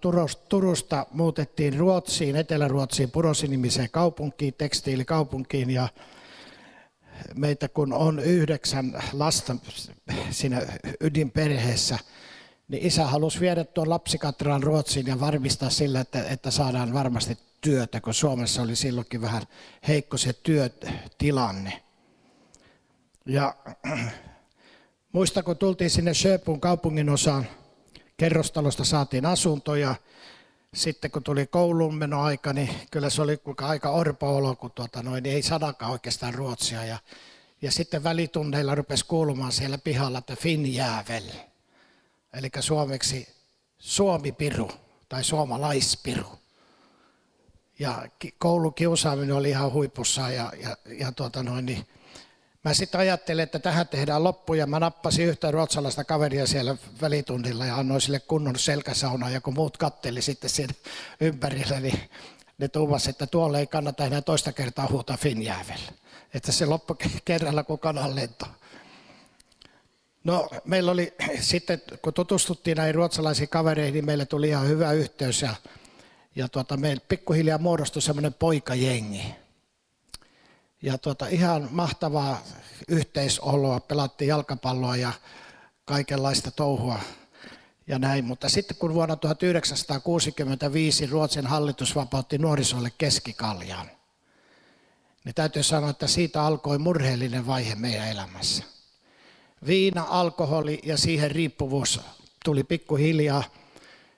Turusta muutettiin Ruotsiin, Etelä-Ruotsiin, Purosi-nimiseen kaupunkiin, tekstiilikaupunkiin ja meitä kun on 9 lasta siinä ydinperheessä, niin isä halusi viedä tuon lapsikatraan Ruotsiin ja varmistaa sillä, että saadaan varmasti työtä, kun Suomessa oli silloinkin vähän heikko se työtilanne. Ja muista, kun tultiin sinne Sjöbon kaupungin osaan, kerrostalosta saatiin asuntoja. Sitten kun tuli kouluun menoaika, niin kyllä se oli aika orpo-olo, kun niin ei sanakaan oikeastaan ruotsia. Ja sitten välitunneilla rupesi kuulumaan siellä pihalla, että Finjävel. Eli suomeksi suomipiru tai suomalaispiru. Ja koulukiusaaminen oli ihan huipussaan niin mä sitten ajattelin, että tähän tehdään loppu ja mä nappasin yhtä ruotsalaista kaveria siellä välitunnilla ja annoin sille kunnon selkäsaunaa ja kun muut katteli sitten siinä ympärillä, niin ne tuumasi, että tuolle ei kannata enää toista kertaa huutaa Finjävel. Että se loppui kerralla kuin kananlento. No meillä oli sitten, kun tutustuttiin näihin ruotsalaisiin kavereihin, niin meille tuli ihan hyvä yhteys ja meillä pikkuhiljaa muodostui semmoinen poikajengi. Ja ihan mahtavaa yhteisoloa, pelattiin jalkapalloa ja kaikenlaista touhua. ja näin. Mutta sitten kun vuonna 1965 Ruotsin hallitus vapautti nuorisolle keskikaljan, niin täytyy sanoa, että siitä alkoi murheellinen vaihe meidän elämässä. Viina, alkoholi ja siihen riippuvuus tuli pikkuhiljaa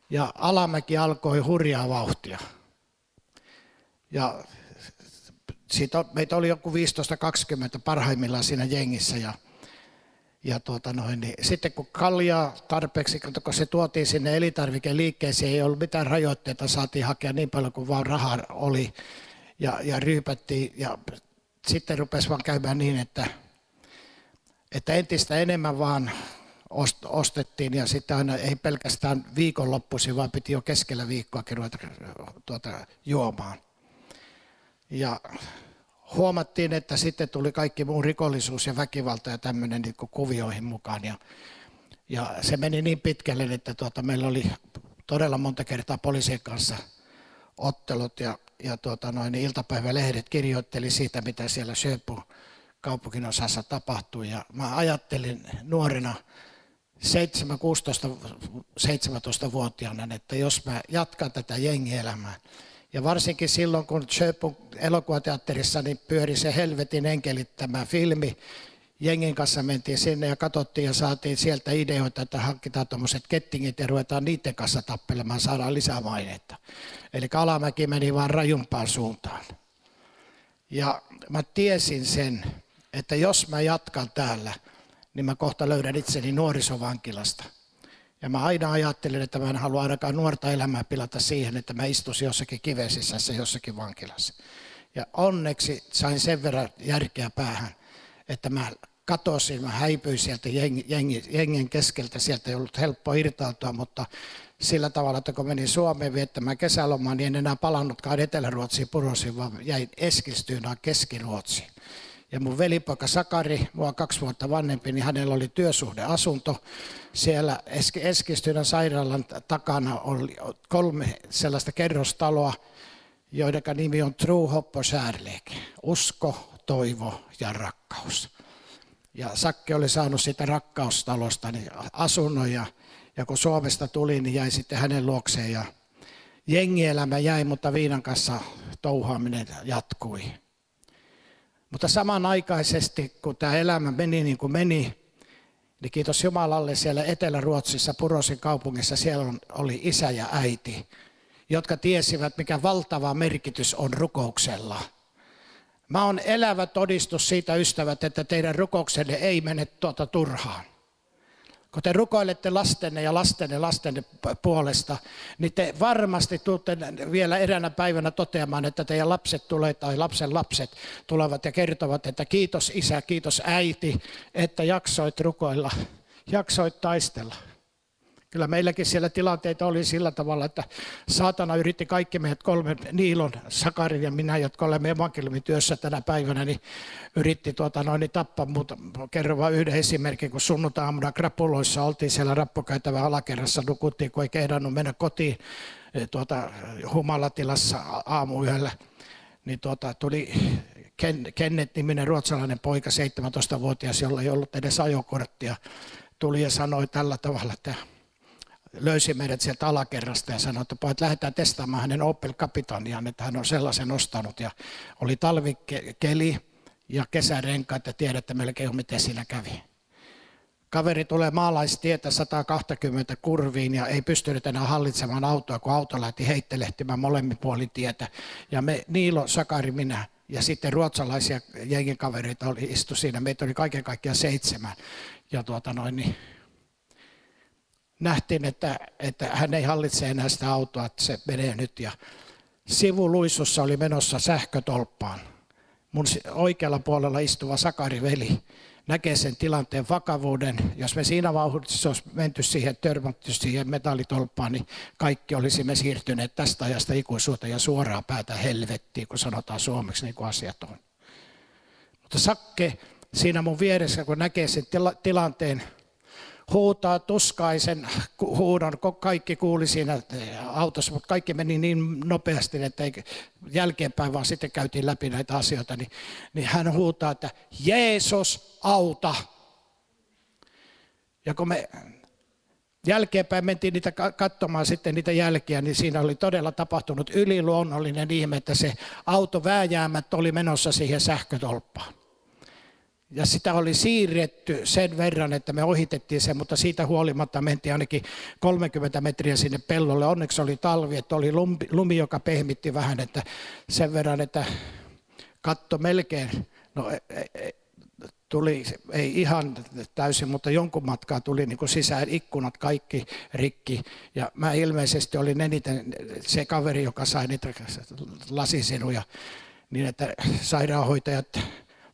ja alamäki alkoi hurjaa vauhtia. Ja meitä oli joku 15-20 parhaimmillaan siinä jengissä niin sitten kun kaljaa tarpeeksi, kun se tuotiin sinne elintarvikeliikkeeseen, ei ollut mitään rajoitteita, saatiin hakea niin paljon kuin vaan rahaa oli ja ryypättiin ja sitten rupesi vaan käymään niin, että entistä enemmän vaan ostettiin ja sitten aina ei pelkästään viikonloppuisin, vaan piti jo keskellä viikkoakin ruveta juomaan. Ja huomattiin, että sitten tuli kaikki muu rikollisuus ja väkivalta ja tämmöinen niin kuin kuvioihin mukaan. Ja se meni niin pitkälle, että meillä oli todella monta kertaa poliisien kanssa ottelut ja iltapäivälehdet kirjoitteli siitä, mitä siellä Köpun kaupungin osassa tapahtui. Ja mä ajattelin nuorena 16-17-vuotiaana, että jos mä jatkan tätä jengielämää, ja varsinkin silloin, kun Köpun elokuvateatterissa niin pyöri se Helvetin enkelit tämä filmi, jengin kanssa mentiin sinne ja katsottiin ja saatiin sieltä ideoita, että hankitaan tuommoiset kettingit ja ruvetaan niiden kanssa tappelemaan, saadaan lisää mainetta. Eli alamäki meni vaan rajumpaan suuntaan. Ja mä tiesin sen, että jos mä jatkan täällä, niin mä kohta löydän itseni nuorisovankilasta. Ja mä aina ajattelin, että mä en halua ainakaan nuorta elämää pilata siihen, että mä istuisin jossakin kivesisässä jossakin vankilassa. Ja onneksi sain sen verran järkeä päähän, että mä katosin, mä häipyin sieltä jengen keskeltä. Sieltä ei ollut helppo irtautua, mutta sillä tavalla, että kun menin Suomeen viettämään kesälomaa, niin en enää palannutkaan Etelä-Ruotsiin Purosiin, vaan jäin Eskilstynaan Keski-Ruotsiin. Ja mun velipoika Sakari, mua 2 vuotta vanhempi, niin hänellä oli työsuhdeasunto. Siellä Eskilstynän sairaalan takana oli 3 sellaista kerrostaloa, joiden nimi on Tro, hopp och kärlek. Usko, toivo ja rakkaus. Ja Sakke oli saanut siitä rakkaustalosta niin asunnon ja kun Suomesta tuli, niin jäi sitten hänen luokseen. Ja jengielämä jäi, mutta viinan kanssa touhaaminen jatkui. Mutta samanaikaisesti, kun tämä elämä meni niin kuin meni, niin kiitos Jumalalle siellä Etelä-Ruotsissa, Purosin kaupungissa, siellä oli isä ja äiti, jotka tiesivät, mikä valtava merkitys on rukouksella. Mä oon elävä todistus siitä, ystävät, että teidän rukouksenne ei mene turhaan. Kun te rukoilette lastenne ja lastenne puolesta, niin te varmasti tulette vielä eräänä päivänä toteamaan, että teidän lapset tulee tai lapsen lapset tulevat ja kertovat, että kiitos isä, kiitos äiti, että jaksoit rukoilla, jaksoit taistella. Kyllä meilläkin siellä tilanteita oli sillä tavalla, että saatana yritti kaikki meidät 3, Niilon, Sakarin ja minä, jotka olemme evankeliumityössä tänä päivänä, niin yritti tappaa muuta. Kerron vain yhden esimerkin, kun sunnuntai-aamuna krapuloissa oltiin siellä rappukäytävän alakerrassa, nukuttiin, kun ei kehdannut mennä kotiin humalatilassa aamuyöllä, niin tuli Kenneth-niminen ruotsalainen poika, 17-vuotias, jolla ei ollut edes ajokorttia, tuli ja sanoi tällä tavalla, että löysi meidät sieltä alakerrasta ja sanoi, että pojat, lähdetään testaamaan hänen Opel Capitaniaan, että hän on sellaisen ostanut. Ja oli talvikeli ja kesärenkaat ja tiedätte melkein miten siinä kävi. Kaveri tulee maalaistietä 120 kurviin ja ei pystynyt enää hallitsemaan autoa, kun auto lähti heittelehtimään molemmin puolin tietä. Ja me, Niilo, Sakari, minä ja sitten ruotsalaisia jengin kavereita istui siinä. Meitä oli kaiken kaikkiaan 7. Ja nähtiin, että hän ei hallitse enää sitä autoa, että se menee nyt. Ja sivuluissussa oli menossa sähkötolppaan. Mun oikealla puolella istuva Sakari veli näkee sen tilanteen vakavuuden. Jos me siinä vauhdissa olisi menty siihen, törmätty siihen metallitolppaan, niin kaikki olisimme siirtyneet tästä ajasta ikuisuuteen ja suoraan päätä helvettiin, kun sanotaan suomeksi, niin kuin asiat on. Mutta Sakke siinä mun vieressä, kun näkee sen tilanteen, huutaa tuskaisen huudon, kaikki kuuli siinä autossa, mutta kaikki meni niin nopeasti, että jälkeenpäin vaan sitten käytiin läpi näitä asioita, niin hän huutaa, että Jeesus auta. Ja kun me Jälkeenpäin mentiin niitä katsomaan sitten niitä jälkiä, niin siinä oli todella tapahtunut yliluonnollinen ihme, että se auto vääjäämättä oli menossa siihen sähkötolppaan. Ja sitä oli siirretty sen verran, että me ohitettiin sen, mutta siitä huolimatta mentiin ainakin 30 metriä sinne pellolle. Onneksi oli talvi, että oli lumi, joka pehmitti vähän, että sen verran, että katto melkein, no tuli, ei ihan täysin, mutta jonkun matkaa tuli niin kuin sisään, ikkunat kaikki rikki. Ja mä ilmeisesti olin eniten se kaveri, joka sai niitä lasisiruja, niin että sairaanhoitajat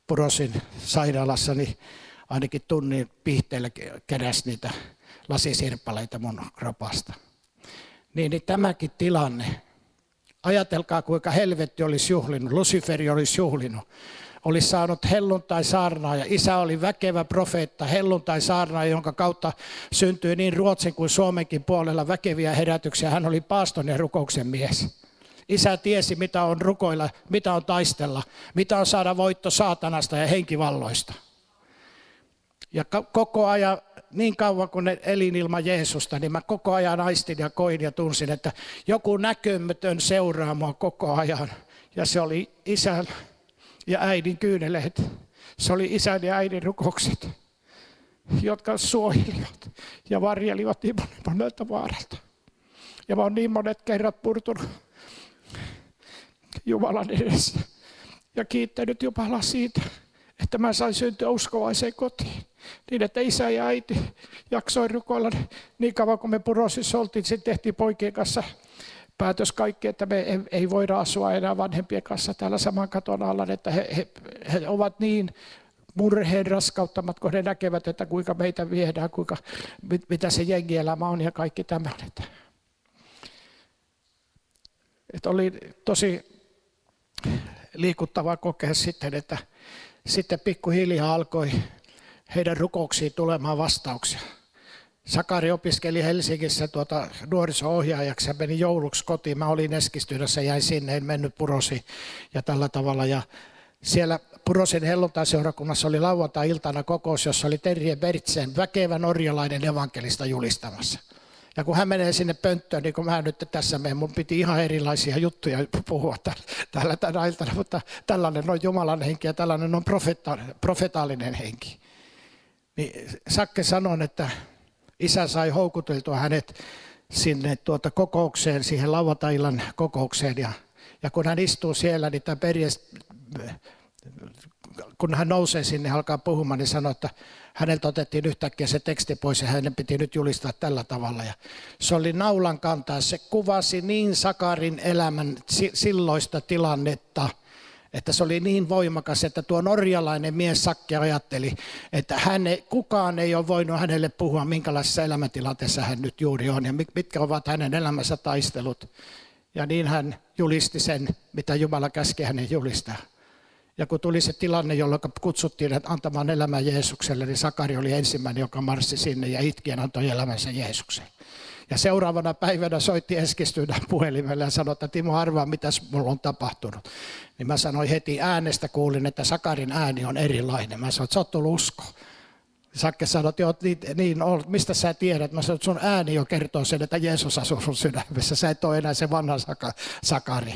Purosin sairaalassa niin ainakin tunnin pihteellä keräsi niitä lasisirpaleita mun kropasta. Niin tämäkin tilanne. Ajatelkaa, kuinka helvetti olisi juhlinut, Luciferi olisi juhlinut. Olisi saanut helluntai-saarnaaja. Isä oli väkevä profeetta, helluntai-saarnaaja, jonka kautta syntyi niin Ruotsin kuin Suomenkin puolella väkeviä herätyksiä. Hän oli paaston ja rukouksen mies. Isä tiesi, mitä on rukoilla, mitä on taistella, mitä on saada voitto saatanasta ja henkivalloista. Ja koko ajan, niin kauan kun elin ilman Jeesusta, niin mä koko ajan aistin ja koin ja tunsin, että joku näkymätön seuraa mua koko ajan. Ja se oli isän ja äidin kyyneleet. Se oli isän ja äidin rukoukset, jotka suojelivat ja varjelivat niin monelta vaaralta. Ja mä oon niin monet kerrat purtunut Jumalan edessä ja kiittänyt Jumalaa siitä, että mä sain syntyä uskovaiseen kotiin. Niin, että isä ja äiti jaksoi rukoilla niin kauan, kun me Purosissa oltiin. Sitten tehtiin poikien kanssa päätös kaikki, että me ei voida asua enää vanhempien kanssa täällä saman katon alla. Että he ovat niin murheen raskauttamat, kun he näkevät, että kuinka meitä viedään, mitä se jengielämä on ja kaikki tämä. Että oli tosi liikuttavaa kokea sitten, että sitten pikkuhiljaa alkoi heidän rukouksiin tulemaan vastauksia. Sakari opiskeli Helsingissä nuoriso-ohjaajaksi ja meni jouluksi kotiin. Mä olin Eskilstylässä, jäin sinne, en mennyt Purosiin ja tällä tavalla. Ja siellä Purosin helluntai-seurakunnassa oli lauantai-iltana kokous, jossa oli Terje Bertsen, väkevä norjalainen evankelista julistamassa. Ja kun hän menee sinne pönttöön, niin kun mä nyt tässä menen, mun piti ihan erilaisia juttuja puhua täällä tänä iltana, mutta tällainen on Jumalan henki ja tällainen on profetaalinen henki. Niin Sakke sanoi, että isä sai houkuteltua hänet sinne kokoukseen, siihen lauantai-illan kokoukseen. Ja kun hän istuu siellä, niin kun hän nousee sinne alkaa puhumaan, niin sanoi, että häneltä otettiin yhtäkkiä se teksti pois ja hänen piti nyt julistaa tällä tavalla. Ja se oli naulan kantaa, se kuvasi niin Sakarin elämän silloista tilannetta, että se oli niin voimakas, että tuo norjalainen mies Sakke ajatteli, että kukaan ei ole voinut hänelle puhua, minkälaisessa elämäntilanteessa hän nyt juuri on ja mitkä ovat hänen elämänsä taistelut. Ja niin hän julisti sen, mitä Jumala käski hänen julistaa. Ja kun tuli se tilanne, jolloin kutsuttiin antamaan elämän Jeesukselle, niin Sakari oli ensimmäinen, joka marssi sinne ja itkien antoi elämänsä Jeesukselle. Ja seuraavana päivänä soitti Eskilstynään puhelimelle ja sanoi, että Timo, arvaa, mitä mulla on tapahtunut. Niin mä sanoin heti äänestä, kuulin, että Sakarin ääni on erilainen. Mä sanoin, että sä oot tullut uskoon. Sakke sanoi, että niin, mistä sä tiedät? Mä sanoin, että sun ääni jo kertoo sen, että Jeesus asuu sun sydämessä. Sä et ole enää se vanha Sakari.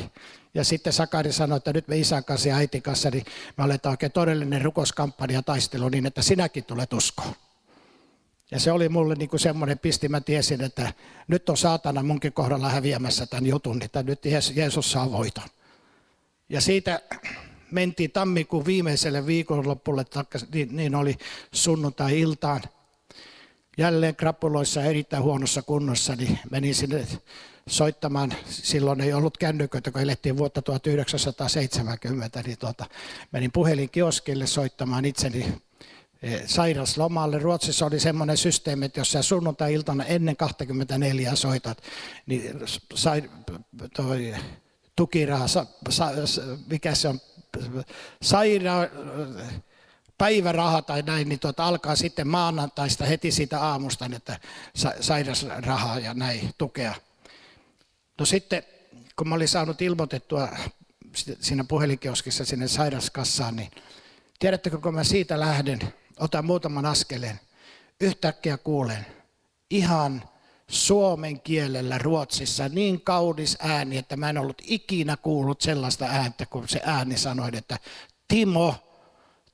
Ja sitten Sakari sanoi, että nyt me isän kanssa ja äitin kanssa, niin me aletaan oikein todellinen rukouskampanja taistelu niin, että sinäkin tulet uskoon. Ja se oli mulle niin kuin semmoinen pisti, mä tiesin, että nyt on saatana munkin kohdalla häviämässä tämän jutun, että nyt Jeesus saa voiton. Ja siitä mentiin tammikuun viimeiselle viikonloppulle, niin oli sunnuntai-iltaan. Jälleen krapuloissa erittäin huonossa kunnossa, niin menin sinne soittamaan. Silloin ei ollut kännyköitä, kun elettiin vuotta 1970, niin menin puhelinkioskille soittamaan itseni sairaslomalle. Ruotsissa oli semmoinen systeemi, että jos sä sunnuntai-iltana ennen 24 soitat, niin tukiraha, mikä se on, päiväraha tai näin, niin alkaa sitten maanantaista heti siitä aamusta, että sairasrahaa ja näin tukea. No sitten, kun mä olin saanut ilmoitettua siinä puhelinkioskissa sinne sairaskassaan, niin tiedättekö, kun mä siitä lähden, otan muutaman askeleen, yhtäkkiä kuulen, ihan suomen kielellä Ruotsissa niin kaunis ääni, että mä en ollut ikinä kuullut sellaista ääntä, kun se ääni sanoi, että Timo,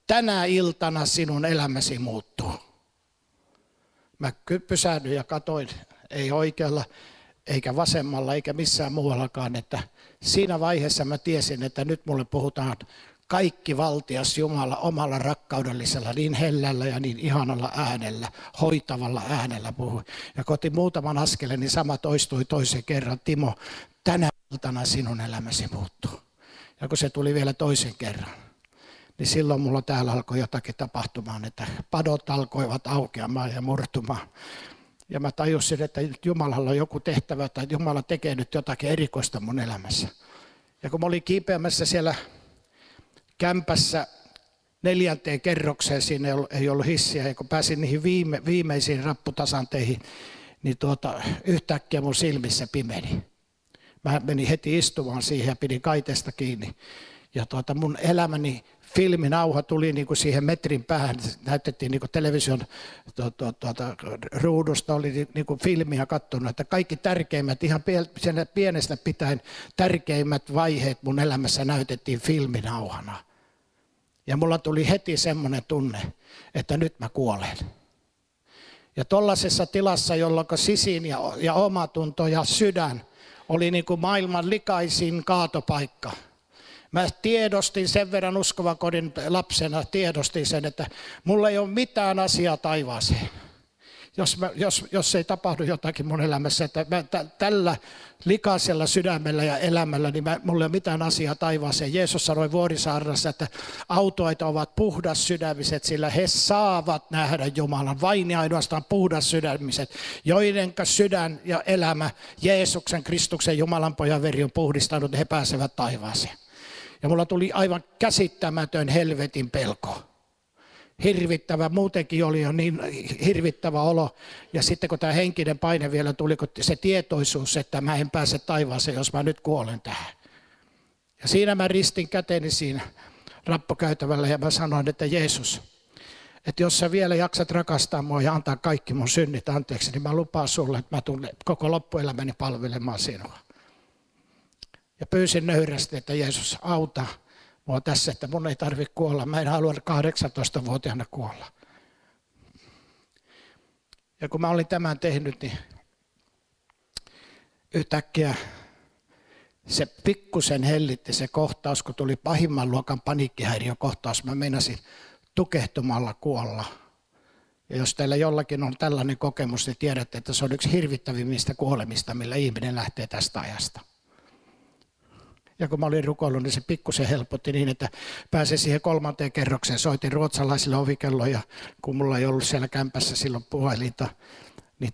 tänä iltana sinun elämäsi muuttuu. Mä pysähdyin ja katsoin, ei oikealla eikä vasemmalla eikä missään muuallakaan, että siinä vaiheessa mä tiesin, että nyt mulle puhutaan kaikki valtias Jumala omalla rakkaudellisella, niin hellällä ja niin ihanalla äänellä, hoitavalla äänellä puhui. Ja kun otin muutaman askeleen, niin sama toistui toisen kerran. Timo, tänä iltana sinun elämäsi muuttuu. Ja kun se tuli vielä toisen kerran, niin silloin mulla täällä alkoi jotakin tapahtumaan, että padot alkoivat aukeamaan ja murtumaan. Ja mä tajusin, että Jumalalla on joku tehtävä, että Jumala tekee nyt jotakin erikoista mun elämässä. Ja kun mä olin kiipeämässä siellä kämpässä 4. kerrokseen, siinä ei ollut hissiä, ja kun pääsin niihin viimeisiin rapputasanteihin, niin yhtäkkiä mun silmissä pimeni. Mä menin heti istumaan siihen ja pidin kaiteesta kiinni. Ja mun elämäni filminauha tuli niin kuin siihen metrin päähän, näytettiin niin kuin television ruudusta, oli niin kuin filmiä katsonut, että kaikki tärkeimmät, ihan pienestä pitäen tärkeimmät vaiheet mun elämässä näytettiin filminauhana. Ja mulla tuli heti semmoinen tunne, että nyt mä kuolen. Ja tollaisessa tilassa, jolloin sisin ja omatunto ja sydän oli niin kuin maailman likaisin kaatopaikka. Mä tiedostin sen verran uskovakodin lapsena, tiedostin sen, että mulla ei ole mitään asiaa taivaaseen. Jos ei tapahdu jotakin mun elämässä, että tällä likaisella sydämellä ja elämällä, niin mulla ei ole mitään asiaa taivaaseen. Jeesus sanoi Vuorisaarnassa, että autoita ovat puhdas sydämiset, sillä he saavat nähdä Jumalan. Vain ja ainoastaan puhdas sydämiset, joidenka sydän ja elämä Jeesuksen, Kristuksen, Jumalan pojan veri on puhdistanut, he pääsevät taivaaseen. Ja mulla tuli aivan käsittämätön helvetin pelko. Hirvittävä, muutenkin oli jo niin hirvittävä olo. Ja sitten kun tämä henkinen paine vielä tuli, kun se tietoisuus, että mä en pääse taivaaseen, jos mä nyt kuolen tähän. Ja siinä mä ristin käteni siinä rappukäytävällä ja mä sanoin, että Jeesus, että jos sä vielä jaksat rakastaa mua ja antaa kaikki mun synnit anteeksi, niin mä lupaan sulle, että mä tulen koko loppuelämäni palvelemaan sinua. Ja pyysin nöyrästi, että Jeesus auta mua tässä, että mun ei tarvitse kuolla. Mä en halua 18-vuotiaana kuolla. Ja kun mä olin tämän tehnyt, niin yhtäkkiä se pikkusen hellitti se kohtaus, kun tuli pahimman luokan paniikkihäiriökohtaus. Mä meinasin tukehtumalla kuolla. Ja jos teillä jollakin on tällainen kokemus, niin tiedätte, että se on yksi hirvittävimmistä kuolemista, millä ihminen lähtee tästä ajasta. Ja kun mä olin rukoillut, niin se pikkusen helpotti niin, että pääsin siihen 3. kerrokseen. Soitin ruotsalaisille ovikelloja, ja kun mulla ei ollut siellä kämpässä silloin puhelinta, niin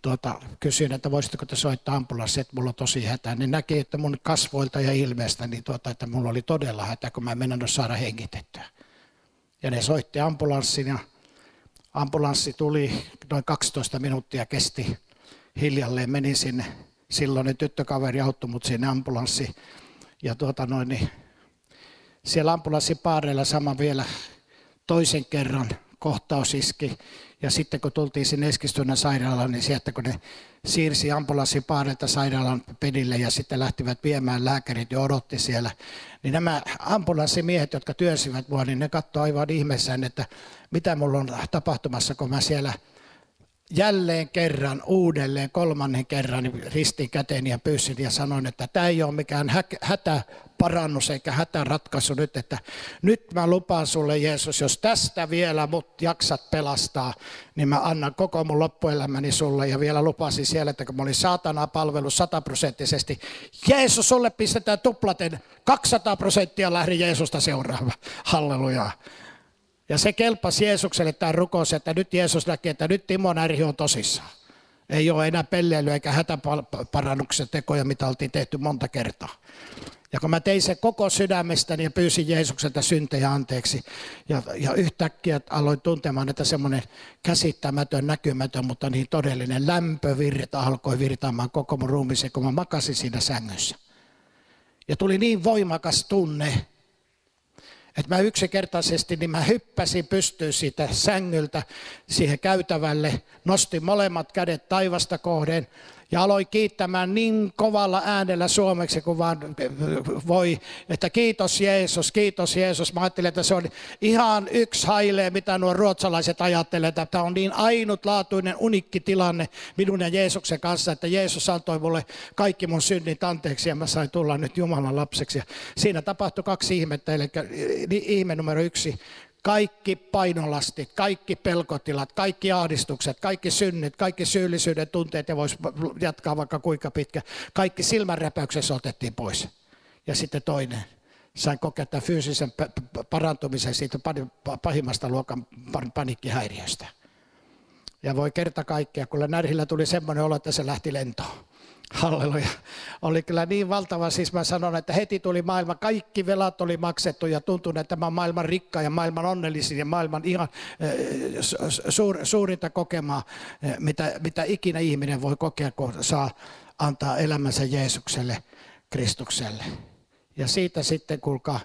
kysyin, että voisitteko te soittaa ambulanssi, että mulla on tosi hätä. Niin näki, että mun kasvoilta ja ilmeestä, niin että mulla oli todella hätä, kun mä en mennä saada hengitettyä. Ja ne soitti ambulanssin, ja ambulanssi tuli, noin 12 minuuttia kesti hiljalleen. Menin sinne, silloin tyttökaveri auttoi mut sinne ambulanssi. Ja niin siellä ambulanssipaareilla sama vielä toisen kerran kohtaus iski. Ja sitten kun tultiin sinne Eskilstunan sairaalaan, niin sieltä kun ne siirsi ambulanssipaareilta sairaalan pedille ja sitten lähtivät viemään lääkärit ja odotti siellä, niin nämä ambulanssimiehet, jotka työnsivät mua, niin ne katsoi aivan ihmeessään, että mitä mulla on tapahtumassa, kun mä siellä jälleen kerran, uudelleen, 3. kerran niin ristin käteeni ja pyysin ja sanoin, että tämä ei ole mikään hätäparannus eikä hätäratkaisu nyt, että nyt mä lupaan sulle Jeesus, jos tästä vielä mut jaksat pelastaa, niin mä annan koko mun loppuelämäni sulle ja vielä lupasin siellä, että kun mä olin saatanaa palvellut 100%, Jeesus sulle pistetään tuplaten 200% lähdin Jeesusta seuraamaan, halleluja. Ja se kelpasi Jeesukselle tämä rukous, että nyt Jeesus näki, että nyt Timo Närhi on tosissaan. Ei ole enää pelleilyä eikä hätäparannuksen tekoja, mitä oltiin tehty monta kertaa. Ja kun mä tein sen koko sydämestäni ja pyysin Jeesukselta syntejä anteeksi. Ja yhtäkkiä aloin tuntemaan, että semmoinen käsittämätön, näkymätön, mutta niin todellinen lämpövirta alkoi virtaamaan koko mun ruumiin, kun mä makasin siinä sängyssä. Ja tuli niin voimakas tunne, Että mä yksinkertaisesti niin mä hyppäsin pystyyn siitä sängyltä siihen käytävälle, nostin molemmat kädet taivasta kohden ja aloin kiittämään niin kovalla äänellä suomeksi kuin vaan voi, että kiitos Jeesus, kiitos Jeesus. Mä ajattelin, että se on ihan yksi hailee, mitä nuo ruotsalaiset ajattelevat, että tämä on niin ainutlaatuinen, unikki tilanne minun ja Jeesuksen kanssa, että Jeesus antoi mulle kaikki mun synnit anteeksi ja mä sain tulla nyt Jumalan lapseksi. Ja siinä tapahtui 2 ihmettä, eli ihme numero 1. Kaikki painolastit, kaikki pelkotilat, kaikki ahdistukset, kaikki synnit, kaikki syyllisyyden tunteet, ja voisi jatkaa vaikka kuinka pitkä, kaikki silmänräpäyksessä otettiin pois. Ja sitten toinen, sain kokea tämän fyysisen parantumisen siitä pahimmasta luokan paniikkihäiriöstä. Ja voi kerta kaikkea, kun närhillä tuli semmoinen olo, että se lähti lentoon. Halleluja. Oli kyllä niin valtava, siis mä sanon, että heti tuli maailma, kaikki velat oli maksettu ja tuntui, että mä oon maailman rikka ja maailman onnellisin ja maailman ihan suurinta kokemaa, mitä ikinä ihminen voi kokea, kun saa antaa elämänsä Jeesukselle, Kristukselle. Ja siitä sitten, kuulkaa,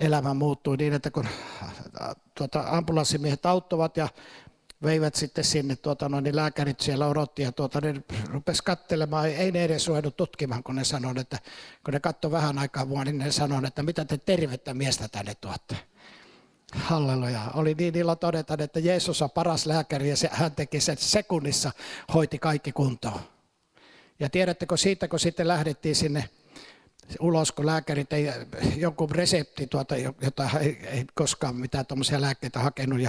elämä muuttui niin, että kun ambulanssimiehet auttavat ja veivät sitten sinne, niin lääkärit siellä odotti ja ne rupesi katselemaan, ei ne edes ruvennut tutkimaan, kun ne sanoi, että kun ne katsoi vähän aikaa mua, niin ne sanoi, että mitä te tervettä miestä tänne tuotte. Halleluja. Oli niin ilo todeta, että Jeesus on paras lääkäri ja hän teki sen sekunnissa, hoiti kaikki kuntoon. Ja tiedättekö siitä, kun sitten lähdettiin sinne ulos, kun lääkärit ei jonkun resepti, jota ei koskaan mitään tuommoisia lääkkeitä hakenut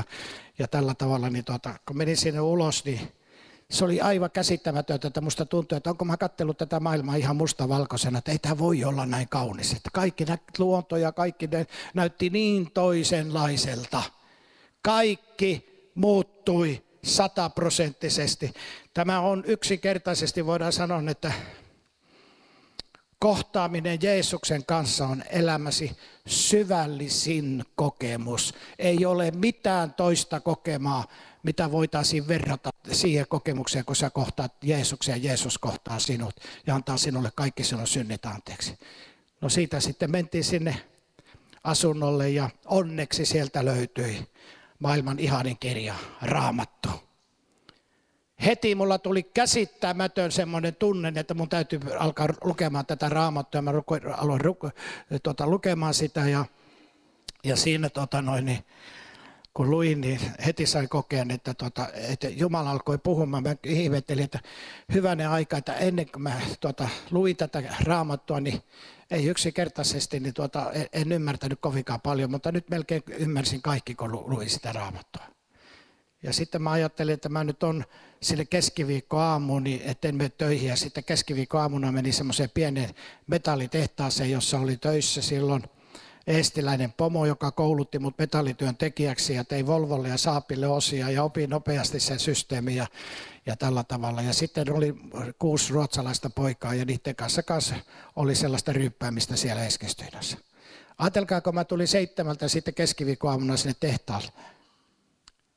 ja tällä tavalla, niin kun menin sinne ulos, niin se oli aivan käsittämätöntä, että musta tuntui, että onko mä katsellut tätä maailmaa ihan mustavalkoisena, että ei tämä voi olla näin kaunis. Että kaikki luonto ja kaikki ne näytti niin toisenlaiselta. Kaikki muuttui 100%. Tämä on yksinkertaisesti, voidaan sanoa, että kohtaaminen Jeesuksen kanssa on elämäsi syvällisin kokemus. Ei ole mitään toista kokemaa, mitä voitaisiin verrata siihen kokemukseen, kun sä kohtaat Jeesuksen ja Jeesus kohtaa sinut ja antaa sinulle kaikki sinun synnit anteeksi. No siitä sitten mentiin sinne asunnolle ja onneksi sieltä löytyi maailman ihanin kirja, Raamattu. Heti mulla tuli käsittämätön semmoinen tunne, että mun täytyy alkaa lukemaan tätä Raamattua. Mä aloin lukemaan sitä ja siinä kun luin, niin heti sain kokea, että Jumala alkoi puhumaan. Mä ihmettelin, että hyvänen aika, että ennen kuin mä luin tätä Raamattua, niin ei yksinkertaisesti, niin en ymmärtänyt kovinkaan paljon, mutta nyt melkein ymmärsin kaikki, kun luin sitä Raamattua. Ja sitten mä ajattelin, että mä nyt on sille keskiviikkoaamuun, niin etten mene töihin. Ja sitten keskiviikkoaamuna menin semmoiseen pieneen metallitehtaaseen, jossa oli töissä silloin eestiläinen pomo, joka koulutti mut metallityön tekijäksi ja tein Volvolle ja Saapille osia ja opin nopeasti sen systeemin ja tällä tavalla. Ja sitten oli 6 ruotsalaista poikaa ja niiden kanssa oli sellaista ryyppäämistä siellä Eskilstynassa. Ajatelkaa, kun mä tulin 7 sitten keskiviikkoaamuna sinne tehtaalle.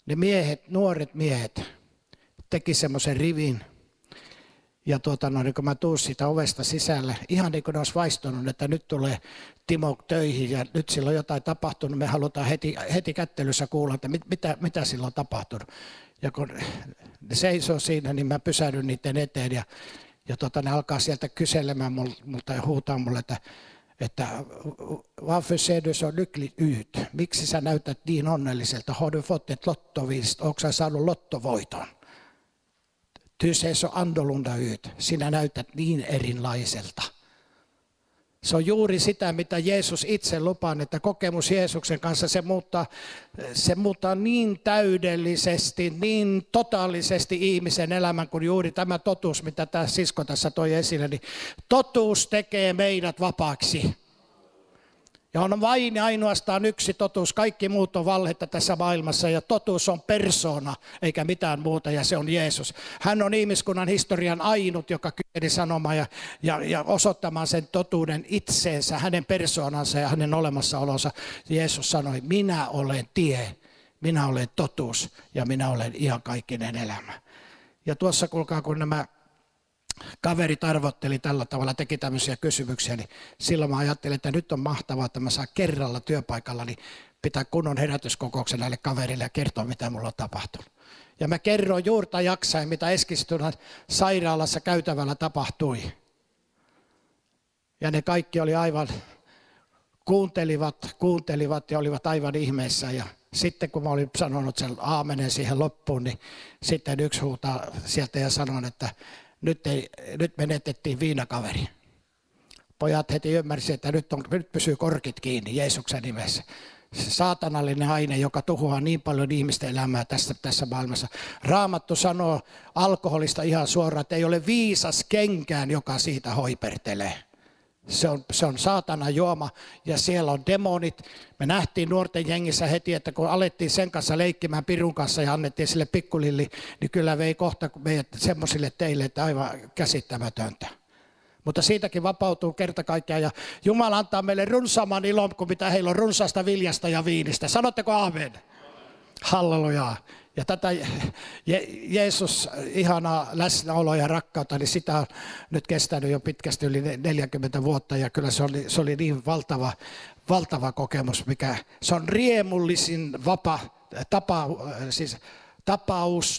Ne miehet, nuoret miehet, teki semmoisen rivin ja kun mä tuun siitä ovesta sisälle, ihan niin kuin ne olisi vaistunut, että nyt tulee Timo töihin ja nyt sillä on jotain tapahtunut, me halutaan heti kättelyssä kuulla, että mitä sillä on tapahtunut. Ja kun ne seisoo siinä, niin mä pysähdyn niiden eteen ja ne alkaa sieltä kyselemään multa ja huutaa mulle, että varför ser du så lycklig ut? Miksi sä näytät niin onnelliselta? Har du fått ett lottovinst? Onko sä saanut lottovoiton? Du ser så annorlunda ut. Sinä näytät niin erilaiselta. Se on juuri sitä, mitä Jeesus itse lupaa, että kokemus Jeesuksen kanssa se muuttaa niin täydellisesti, niin totaalisesti ihmisen elämän kuin juuri tämä totuus, mitä tämä sisko tässä toi esille. Niin totuus tekee meidät vapaaksi. Ja on vain ja ainoastaan yksi totuus. Kaikki muut on valhetta tässä maailmassa ja totuus on persoona eikä mitään muuta ja se on Jeesus. Hän on ihmiskunnan historian ainut, joka kykeni sanomaan ja osoittamaan sen totuuden itseensä, hänen persoonansa ja hänen olemassaolonsa. Jeesus sanoi, minä olen tie, minä olen totuus ja minä olen iankaikkinen elämä. Ja tuossa kuulkaa, kun nämä kaverit arvotteli tällä tavalla, teki tämmöisiä kysymyksiä, niin silloin mä ajattelin, että nyt on mahtavaa, että mä saan kerralla työpaikalla niin pitää kunnon herätyskokouksen näille kaverille ja kertoa, mitä mulla on tapahtunut. Ja mä kerroin juurta jaksain, mitä Eskilstunan sairaalassa käytävällä tapahtui. Ja ne kaikki oli aivan, kuuntelivat ja olivat aivan ihmeessä. Ja sitten kun mä olin sanonut sen aamenen siihen loppuun, niin sitten yksi huutaa sieltä ja sanoi, että nyt menetettiin viinakaveri. Pojat heti ymmärsivät, että nyt pysyy korkit kiinni Jeesuksen nimessä. Se saatanallinen aine, joka tuhoaa niin paljon ihmisten elämää tässä maailmassa. Raamattu sanoo alkoholista ihan suoraan, että ei ole viisas kenkään, joka siitä hoipertelee. Se on saatanan juoma ja siellä on demonit. Me nähtiin nuorten jengissä heti, että kun alettiin sen kanssa leikkimään pirun kanssa ja annettiin sille pikkulilli, niin kyllä vei kohta meidät semmoisille teille, että aivan käsittämätöntä. Mutta siitäkin vapautuu kerta kaikkiaan ja Jumala antaa meille runsaamman ilon kuin mitä heillä on runsaasta viljasta ja viinistä. Sanotteko aamen? Hallelujaa. Ja tätä Jeesus ihanaa läsnäoloa ja rakkautta, niin sitä on nyt kestänyt jo pitkästi yli 40 vuotta ja kyllä se oli niin valtava kokemus, mikä se on riemullisin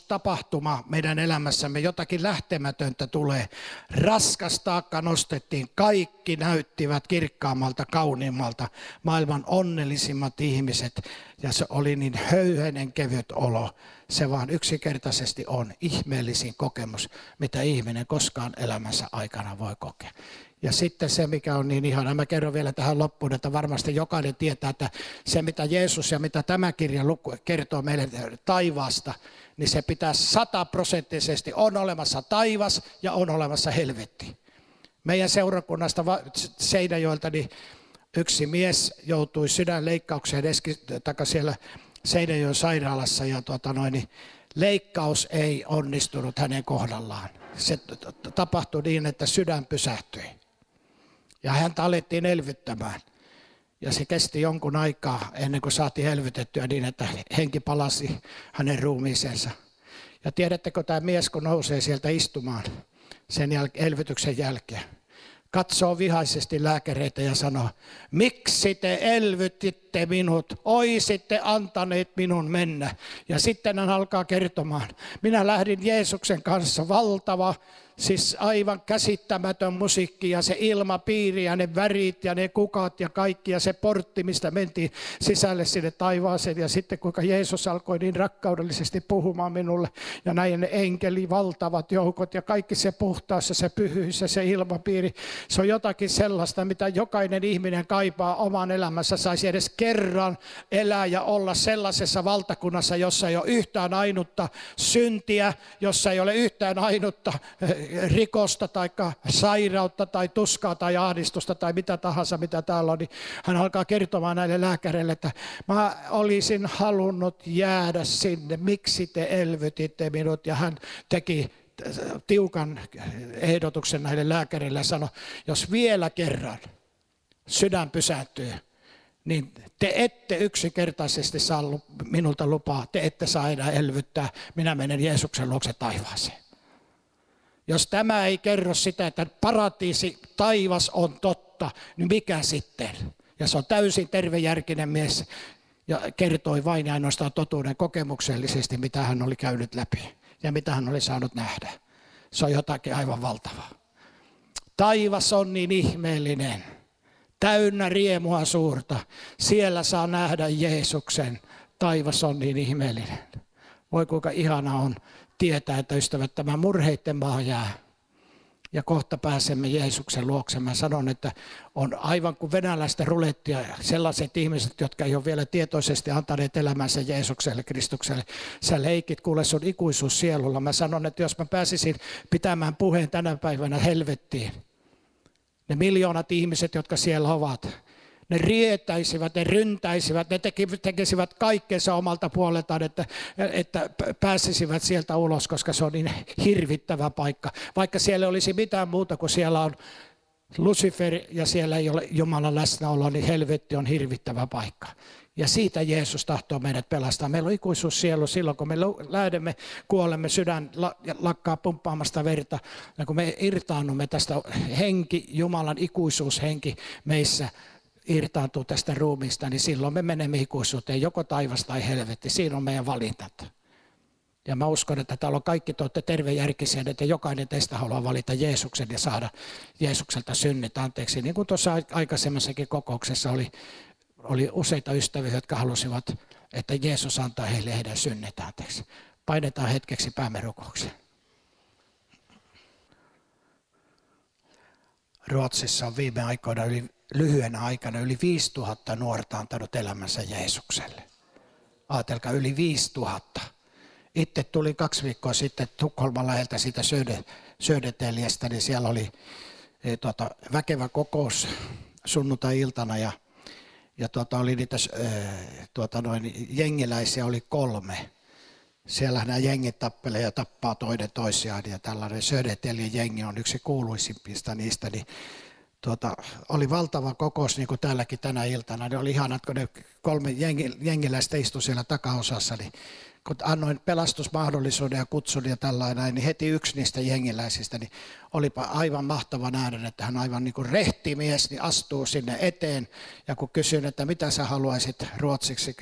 tapahtuma meidän elämässämme, jotakin lähtemätöntä tulee. Raskas taakka nostettiin, kaikki näyttivät kirkkaammalta, kauniimmalta, maailman onnellisimmat ihmiset ja se oli niin höyhenen kevyt olo. Se vaan yksinkertaisesti on ihmeellisin kokemus, mitä ihminen koskaan elämänsä aikana voi kokea. Ja sitten se, mikä on niin ihana, mä kerron vielä tähän loppuun, että varmasti jokainen tietää, että se mitä Jeesus ja mitä tämä kirja kertoo meille taivaasta, niin se pitää 100%, on olemassa taivas ja on olemassa helvetti. Meidän seurakunnasta Seinäjoelta niin yksi mies joutui sydänleikkaukseen siellä Seinäjoen sairaalassa ja niin leikkaus ei onnistunut hänen kohdallaan. Se tapahtui niin, että sydän pysähtyi. Ja häntä alettiin elvyttämään. Ja se kesti jonkun aikaa ennen kuin saatiin elvytettyä niin, että henki palasi hänen ruumiisensa. Ja tiedättekö tämä mies, kun nousee sieltä istumaan sen elvytyksen jälkeen, katsoo vihaisesti lääkäreitä ja sanoo, miksi te elvytitte minut, oisitte antaneet minun mennä. Ja sitten hän alkaa kertomaan, minä lähdin Jeesuksen kanssa, valtava, siis aivan käsittämätön musiikki ja se ilmapiiri ja ne värit ja ne kukat ja kaikki ja se portti, mistä mentiin sisälle sinne taivaaseen. Ja sitten kuinka Jeesus alkoi niin rakkaudellisesti puhumaan minulle ja näin ne enkeli, valtavat joukot ja kaikki se puhtaus ja se pyhyys ja se ilmapiiri. Se on jotakin sellaista, mitä jokainen ihminen kaipaa oman elämässä, saisi edes kerran elää ja olla sellaisessa valtakunnassa, jossa ei ole yhtään ainutta syntiä, jossa ei ole yhtään ainutta rikosta tai sairautta tai tuskaa tai ahdistusta tai mitä tahansa, mitä täällä on, niin hän alkaa kertomaan näille lääkäreille, että mä olisin halunnut jäädä sinne, miksi te elvytitte minut, ja hän teki tiukan ehdotuksen näille lääkäreille ja sanoi, jos vielä kerran sydän pysähtyy, niin te ette yksinkertaisesti saa minulta lupaa, te ette saa enää elvyttää, minä menen Jeesuksen luokse taivaaseen. Jos tämä ei kerro sitä, että paratiisi, taivas on totta, niin mikä sitten? Ja se on täysin tervejärkinen mies ja kertoi vain ja ainoastaan totuuden kokemuksellisesti, mitä hän oli käynyt läpi ja mitä hän oli saanut nähdä. Se on jotakin aivan valtavaa. Taivas on niin ihmeellinen, täynnä riemua suurta. Siellä saa nähdä Jeesuksen. Taivas on niin ihmeellinen. Voi kuinka ihana on tietää, että ystävät, tämä murheitten maa jää. Ja kohta pääsemme Jeesuksen luokse. Mä sanon, että on aivan kuin venäläistä rulettia. Sellaiset ihmiset, jotka ei ole vielä tietoisesti antaneet elämänsä Jeesukselle, Kristukselle. Sä leikit kuule sun ikuisuus sielulla. Mä sanon, että jos mä pääsisin pitämään puheen tänä päivänä helvettiin, ne miljoonat ihmiset, jotka siellä ovat, ne rietäisivät, ne ryntäisivät, ne tekisivät kaikkensa omalta puoleltaan, että pääsisivät sieltä ulos, koska se on niin hirvittävä paikka. Vaikka siellä olisi mitään muuta kuin siellä on Lucifer ja siellä ei ole Jumalan läsnäoloa, niin helvetti on hirvittävä paikka. Ja siitä Jeesus tahtoo meidät pelastaa. Meillä on ikuisuussielu silloin, kun me lähdemme, kuolemme, sydän lakkaa pumppaamasta verta. Ja kun me irtaannumme tästä henki, Jumalan ikuisuushenki meissä irtaantuu tästä ruumiista, niin silloin me menemme ikuisuuteen, joko taivas tai helvetti. Siinä on meidän valintat. Ja mä uskon, että täällä on kaikki te olette tervejärkisiä, että jokainen teistä haluaa valita Jeesuksen ja saada Jeesukselta synnit anteeksi. Niin kuin tuossa aikaisemmassakin kokouksessa oli useita ystäviä, jotka halusivat, että Jeesus antaa heille heidän synnit anteeksi. Painetaan hetkeksi päämme rukoukseen. Ruotsissa on viime aikoina lyhyenä aikana yli 5000 nuorta antanut elämänsä Jeesukselle. Ajatelkaa, yli 5000. Itse tuli 2 viikkoa sitten Tukholman läheltä siitä Södertäljestä, niin siellä oli väkevä kokous sunnuntai-iltana ja oli niitä jengiläisiä oli 3. Siellä nämä jengit tappelee ja tappaa toinen toisiaan ja tällainen Södertäljen jengi on yksi kuuluisimpista niistä, niin oli valtava kokous niin kuin täälläkin tänä iltana. Ne oli ihanat, kun ne 3 jengiläistä istui siellä takaosassa, niin kun annoin pelastusmahdollisuuden ja kutsun ja tällainen, niin heti yksi niistä jengiläisistä, niin olipa aivan mahtava nähdä, että hän aivan niin kuin rehtimies niin astuu sinne eteen. Ja kun kysyin, että mitä sä haluaisit ruotsiksi,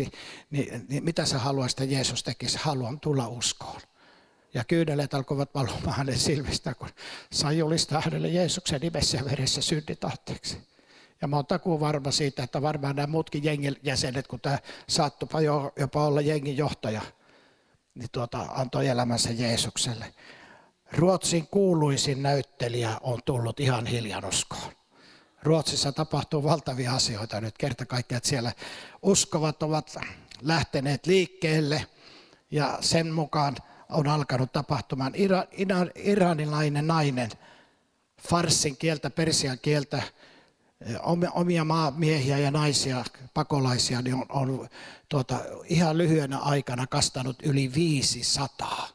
niin mitä sä haluaisit, että Jeesus tekisi, haluan tulla uskoon. Ja kyyneleet alkoivat valumaan hänen silmistä, kun sai julistaa hänelle Jeesuksen nimessä ja veressä synnit anteeksi. Ja mä oon takuun varma siitä, että varmaan nämä muutkin jengin jäsenet, kun tämä saattoi jopa olla jengin johtaja, niin antoi elämänsä Jeesukselle. Ruotsin kuuluisin näyttelijä on tullut ihan hiljan uskoon. Ruotsissa tapahtuu valtavia asioita nyt kerta kaikkiaan, että siellä uskovat ovat lähteneet liikkeelle ja sen mukaan on alkanut tapahtumaan iranilainen nainen, farsin kieltä, persian kieltä, omia maamiehiä ja naisia, pakolaisia, niin on ihan lyhyenä aikana kastanut yli 500.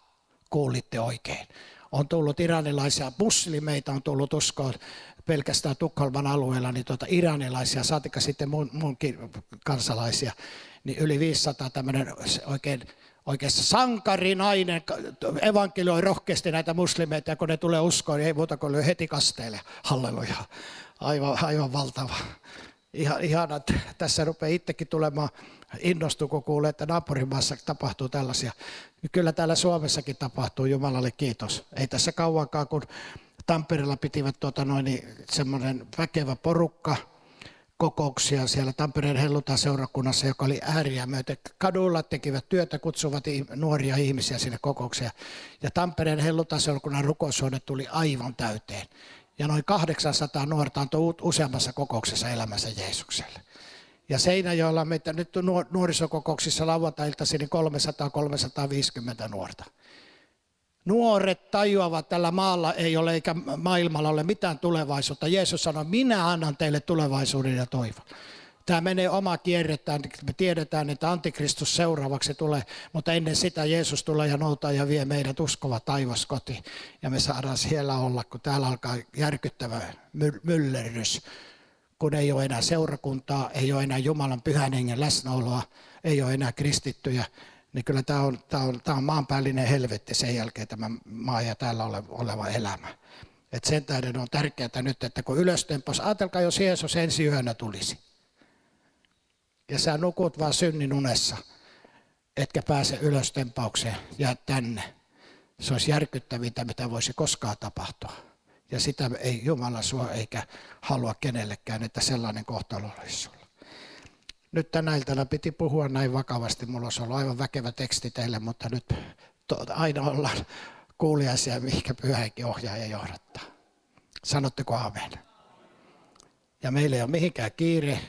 Kuulitte oikein. On tullut iranilaisia muslimeita, on tullut uskoon pelkästään Tukholman alueella, niin iranilaisia, saatika sitten muunkin kansalaisia, niin yli 500 tämmöinen oikeassa sankarinainen evankelioi rohkeasti näitä muslimeita, ja kun ne tulee uskoon, niin ei muuta kuin lyö heti kasteelle. Halleluja. Aivan valtava. Ihana, että tässä rupeaa itsekin tulemaan innostua, kun kuulee, että naapurimaassa tapahtuu tällaisia. Kyllä täällä Suomessakin tapahtuu, Jumalalle kiitos. Ei tässä kauankaan, kun Tampereella pitivät semmoinen väkevä porukka kokouksia siellä Tampereen helluntai-seurakunnassa, joka oli ääriä myöten. Kadulla tekivät työtä, kutsuvat nuoria ihmisiä sinne kokoukseen. Ja Tampereen helluntai-seurakunnan rukoushuone tuli aivan täyteen. Ja noin 800 nuorta antoi useammassa kokouksessa elämänsä Jeesukselle. Ja Seinäjoella meitä nyt nuorisokokouksissa lauantai-iltaisin niin 300-350 nuorta. Nuoret tajuavat, tällä maalla ei ole eikä maailmalla ole mitään tulevaisuutta. Jeesus sanoi, minä annan teille tulevaisuuden ja toivon. Tämä menee omaa kierrettään. Me tiedetään, että antikristus seuraavaksi tulee, mutta ennen sitä Jeesus tulee ja noutaa ja vie meidät uskova taivas kotiin. Ja me saadaan siellä olla, kun täällä alkaa järkyttävä myllerrys. Kun ei ole enää seurakuntaa, ei ole enää Jumalan pyhän hengen läsnäoloa, ei ole enää kristittyjä. Niin kyllä tämä on maanpäällinen helvetti sen jälkeen tämä maa ja täällä oleva elämä. Et sen tähden on tärkeää nyt, että kun ylöstempos, ajatelkaa jos Jeesus ensi yönä tulisi. Ja sä nukut vaan synnin unessa, etkä pääse ylöstempaukseen, jää tänne. Se olisi järkyttävintä, mitä voisi koskaan tapahtua. Ja sitä ei Jumala sua eikä halua kenellekään, että sellainen kohtalo olisi sulla. Nyt tänä iltana piti puhua näin vakavasti. Mulla olisi ollut aivan väkevä teksti teille, mutta nyt aina ollaan kuuliaisia, mihinkä pyhähenki ohjaa ja johdattaa. Sanotteko amen? Ja meillä ei ole mihinkään kiire.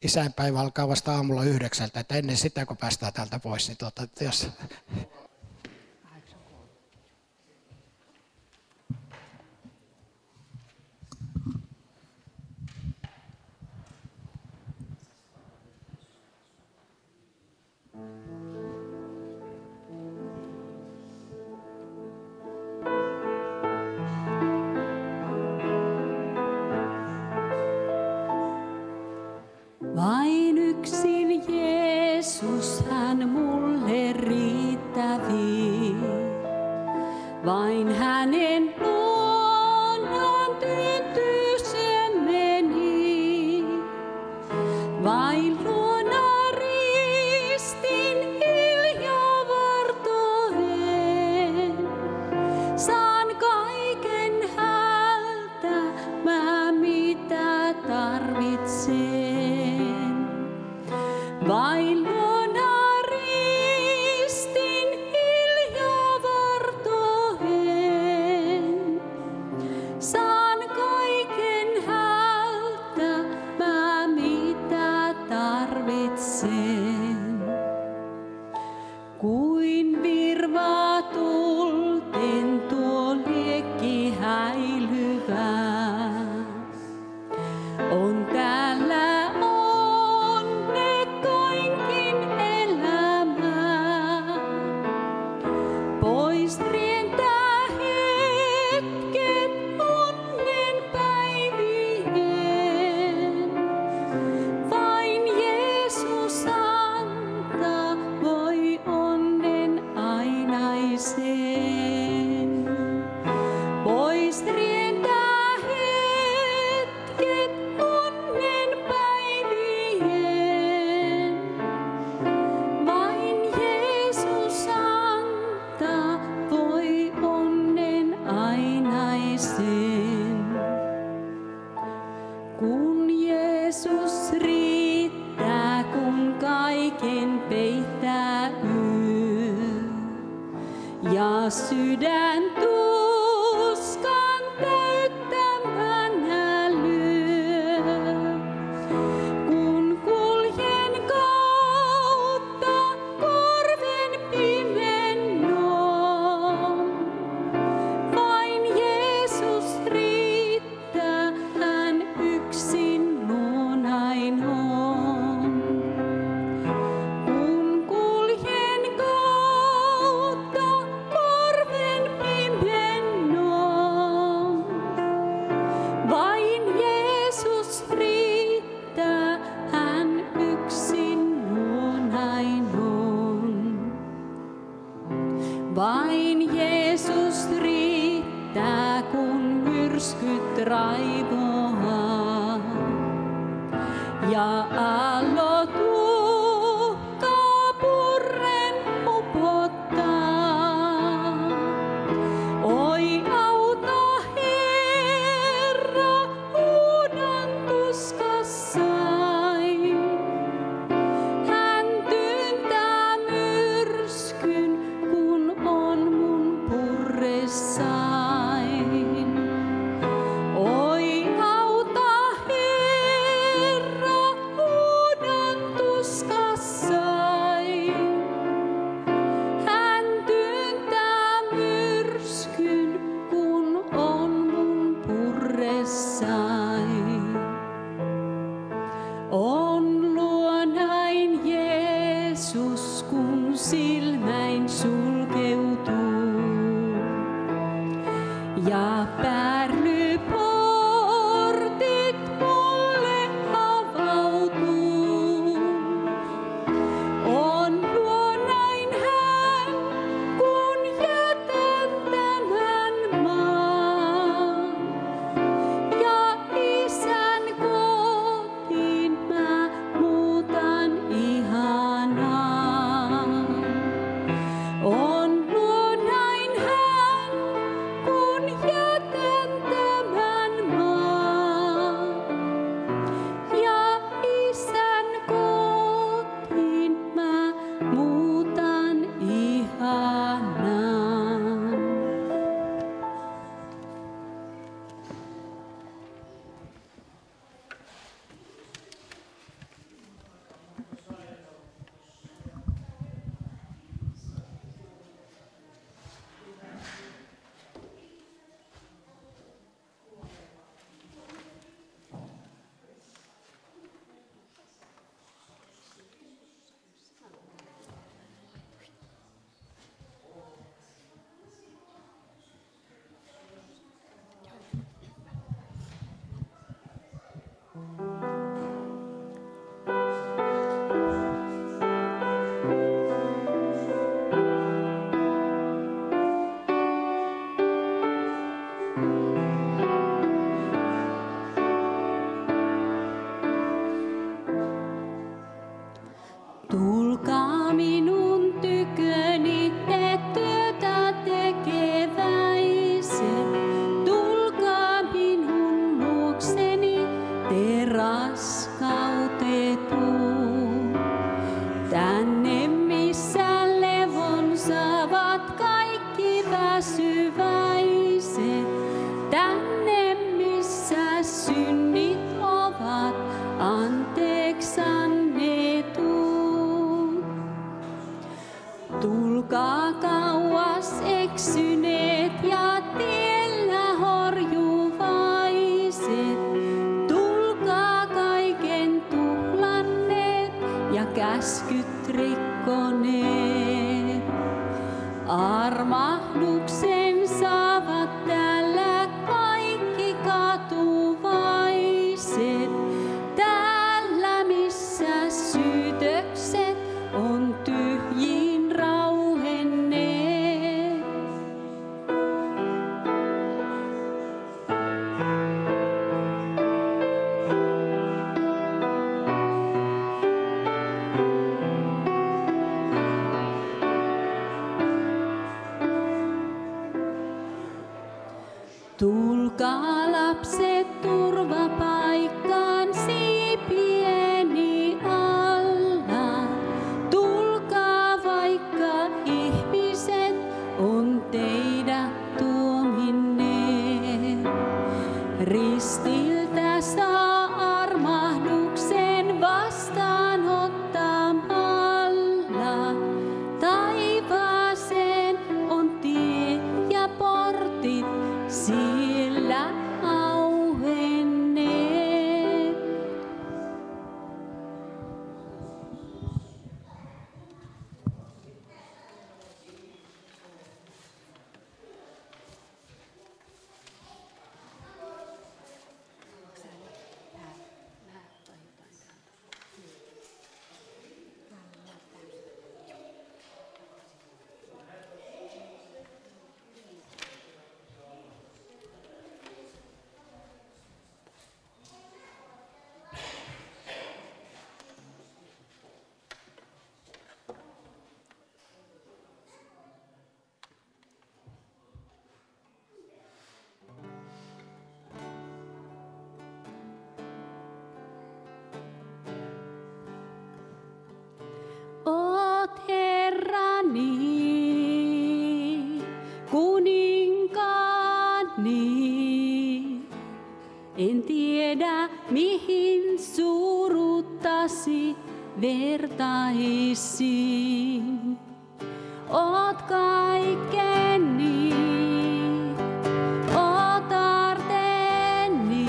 Isänpäivä alkaa vasta aamulla 9, että ennen sitä, kun päästään täältä pois, niin jos... Vain yksin Jeesus hän mulle riittävi. Vain hänen luonaan tyyntyisen meni. Vain luona ristin hiljaa vartoen. Saan kaiken häneltä, mä mitä tarvitsen. Vain luona ristin hiljaa vartoen. Saan kaiken häneltä, mä mitä tarvitsen. Kuin virva tulten tuo liekki häilyvää. On täällä onnekkainkin elämää. Pois rientää hetket onnen päivien. Vain Jeesus antaa voi onnen ainaisen. Pois rientää hetket onnen päivien. Vain Jeesus antaa voi onnen ainaisen. Kun Jeesus riittää, kun kaiken peittää yö ja sydän tuskan täyttämänä lyö. Kun kuljen kautta korven pimennon, vain Jeesus riittää, hän yksin luonain on. Kun kuljen kautta korven pimennon, vain Jeesus riittää, hän yksin luonain on. Vain Jeesus riittää, kun myrskyt raivoaa ja aallot uhkaa purren upottaa. Oi auta Herra, huudan tuskassai. Hän työntää myrskyn, kun on mun purressain. Oi auta Herra, huudan ja käskyt rikkoneet. Armahduksen saavat täällä kaikki katuvaiset. Täällä missä syytökset on tyhjiin rauhenneet. Tulkaa lapset turvapaikkaan siipieni alla. Tulkaa vaikka ihmiset on teidät tuominneet. Ristiltä saa armahduksen vastaanottamalla. Taivaaseen on tie ja portit siellä auenneet. Oot Herrani, kuninkaani, en tiedä mihin suruttasi vertaisin. Oot kaikkeni, oot arteeni,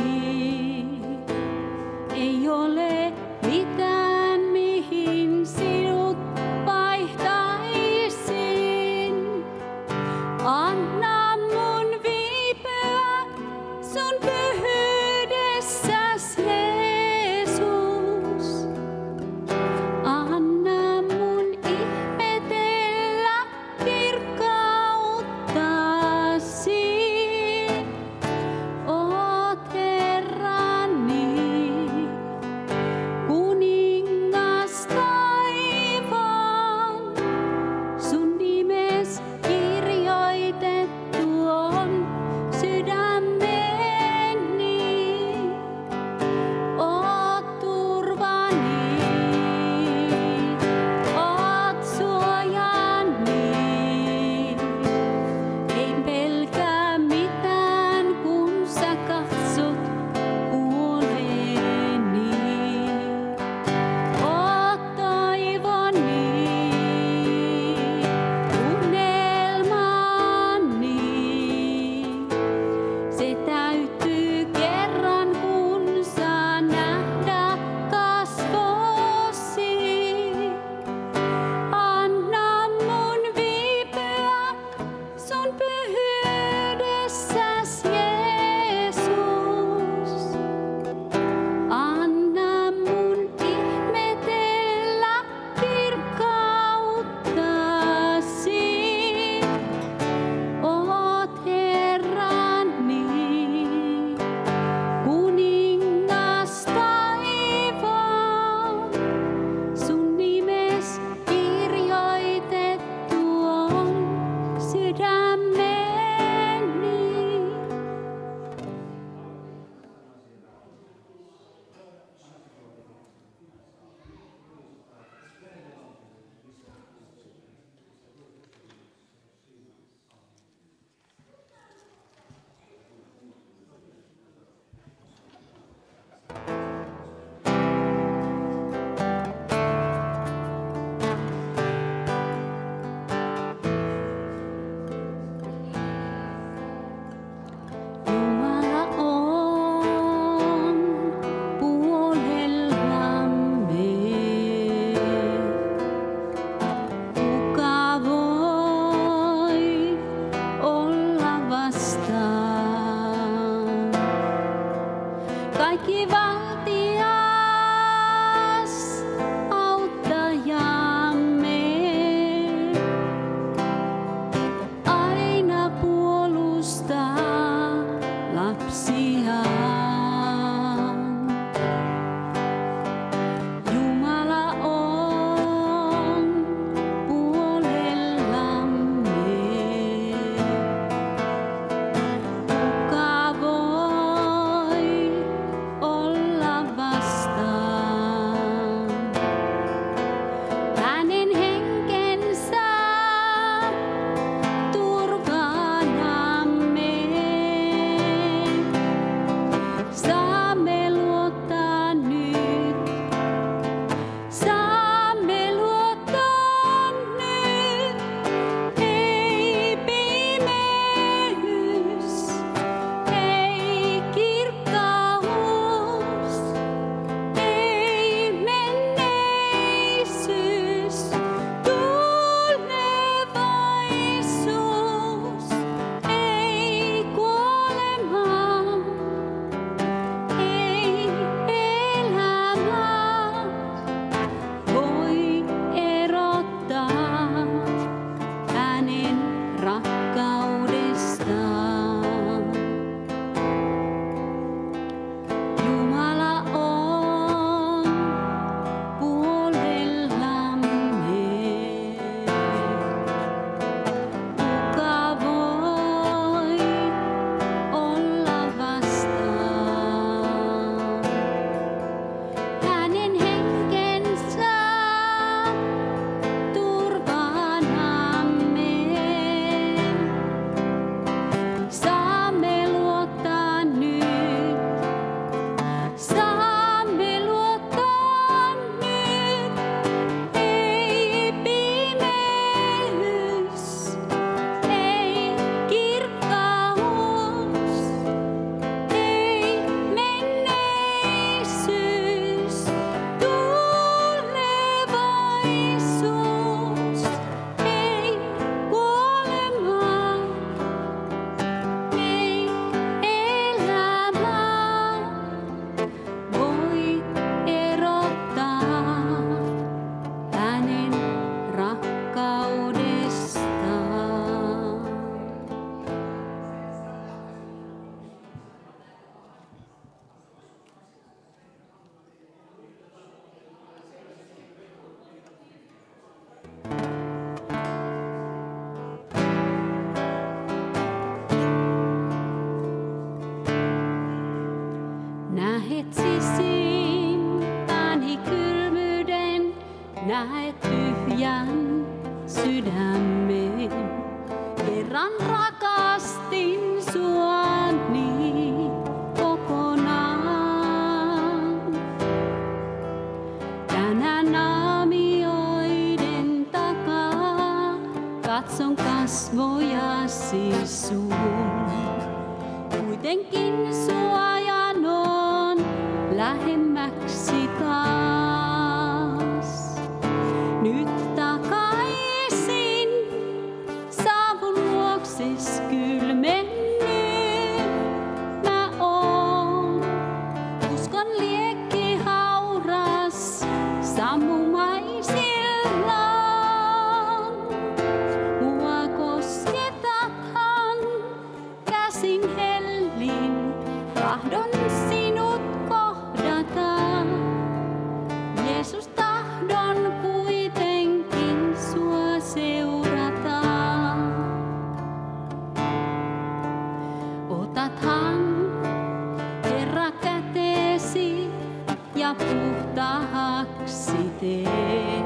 ei ole mitään mihin sinut vaihtaisin. Anna mun viipyä sun pyhyydessäs, Jeesus. Anna mun ihmetellä kirkkautta. näet tyhjän sydämen. Kerran rakastin sua niin kokonaan. Tänään naamioiden takaa katson kasvojasi sun. Kuitenkin sua janoon lähemmäksi taas. Nyt takaisin saavun luokses kylmennyt mä oon. Uskon liekki hauras sammumaisillaan. Mua kosketathan käsin hellin, tahdon sinut kohdata. Jeesus, tahdon kuitenkin sua seurata. Otathan Herra käteesi ja puhtaaksi tee.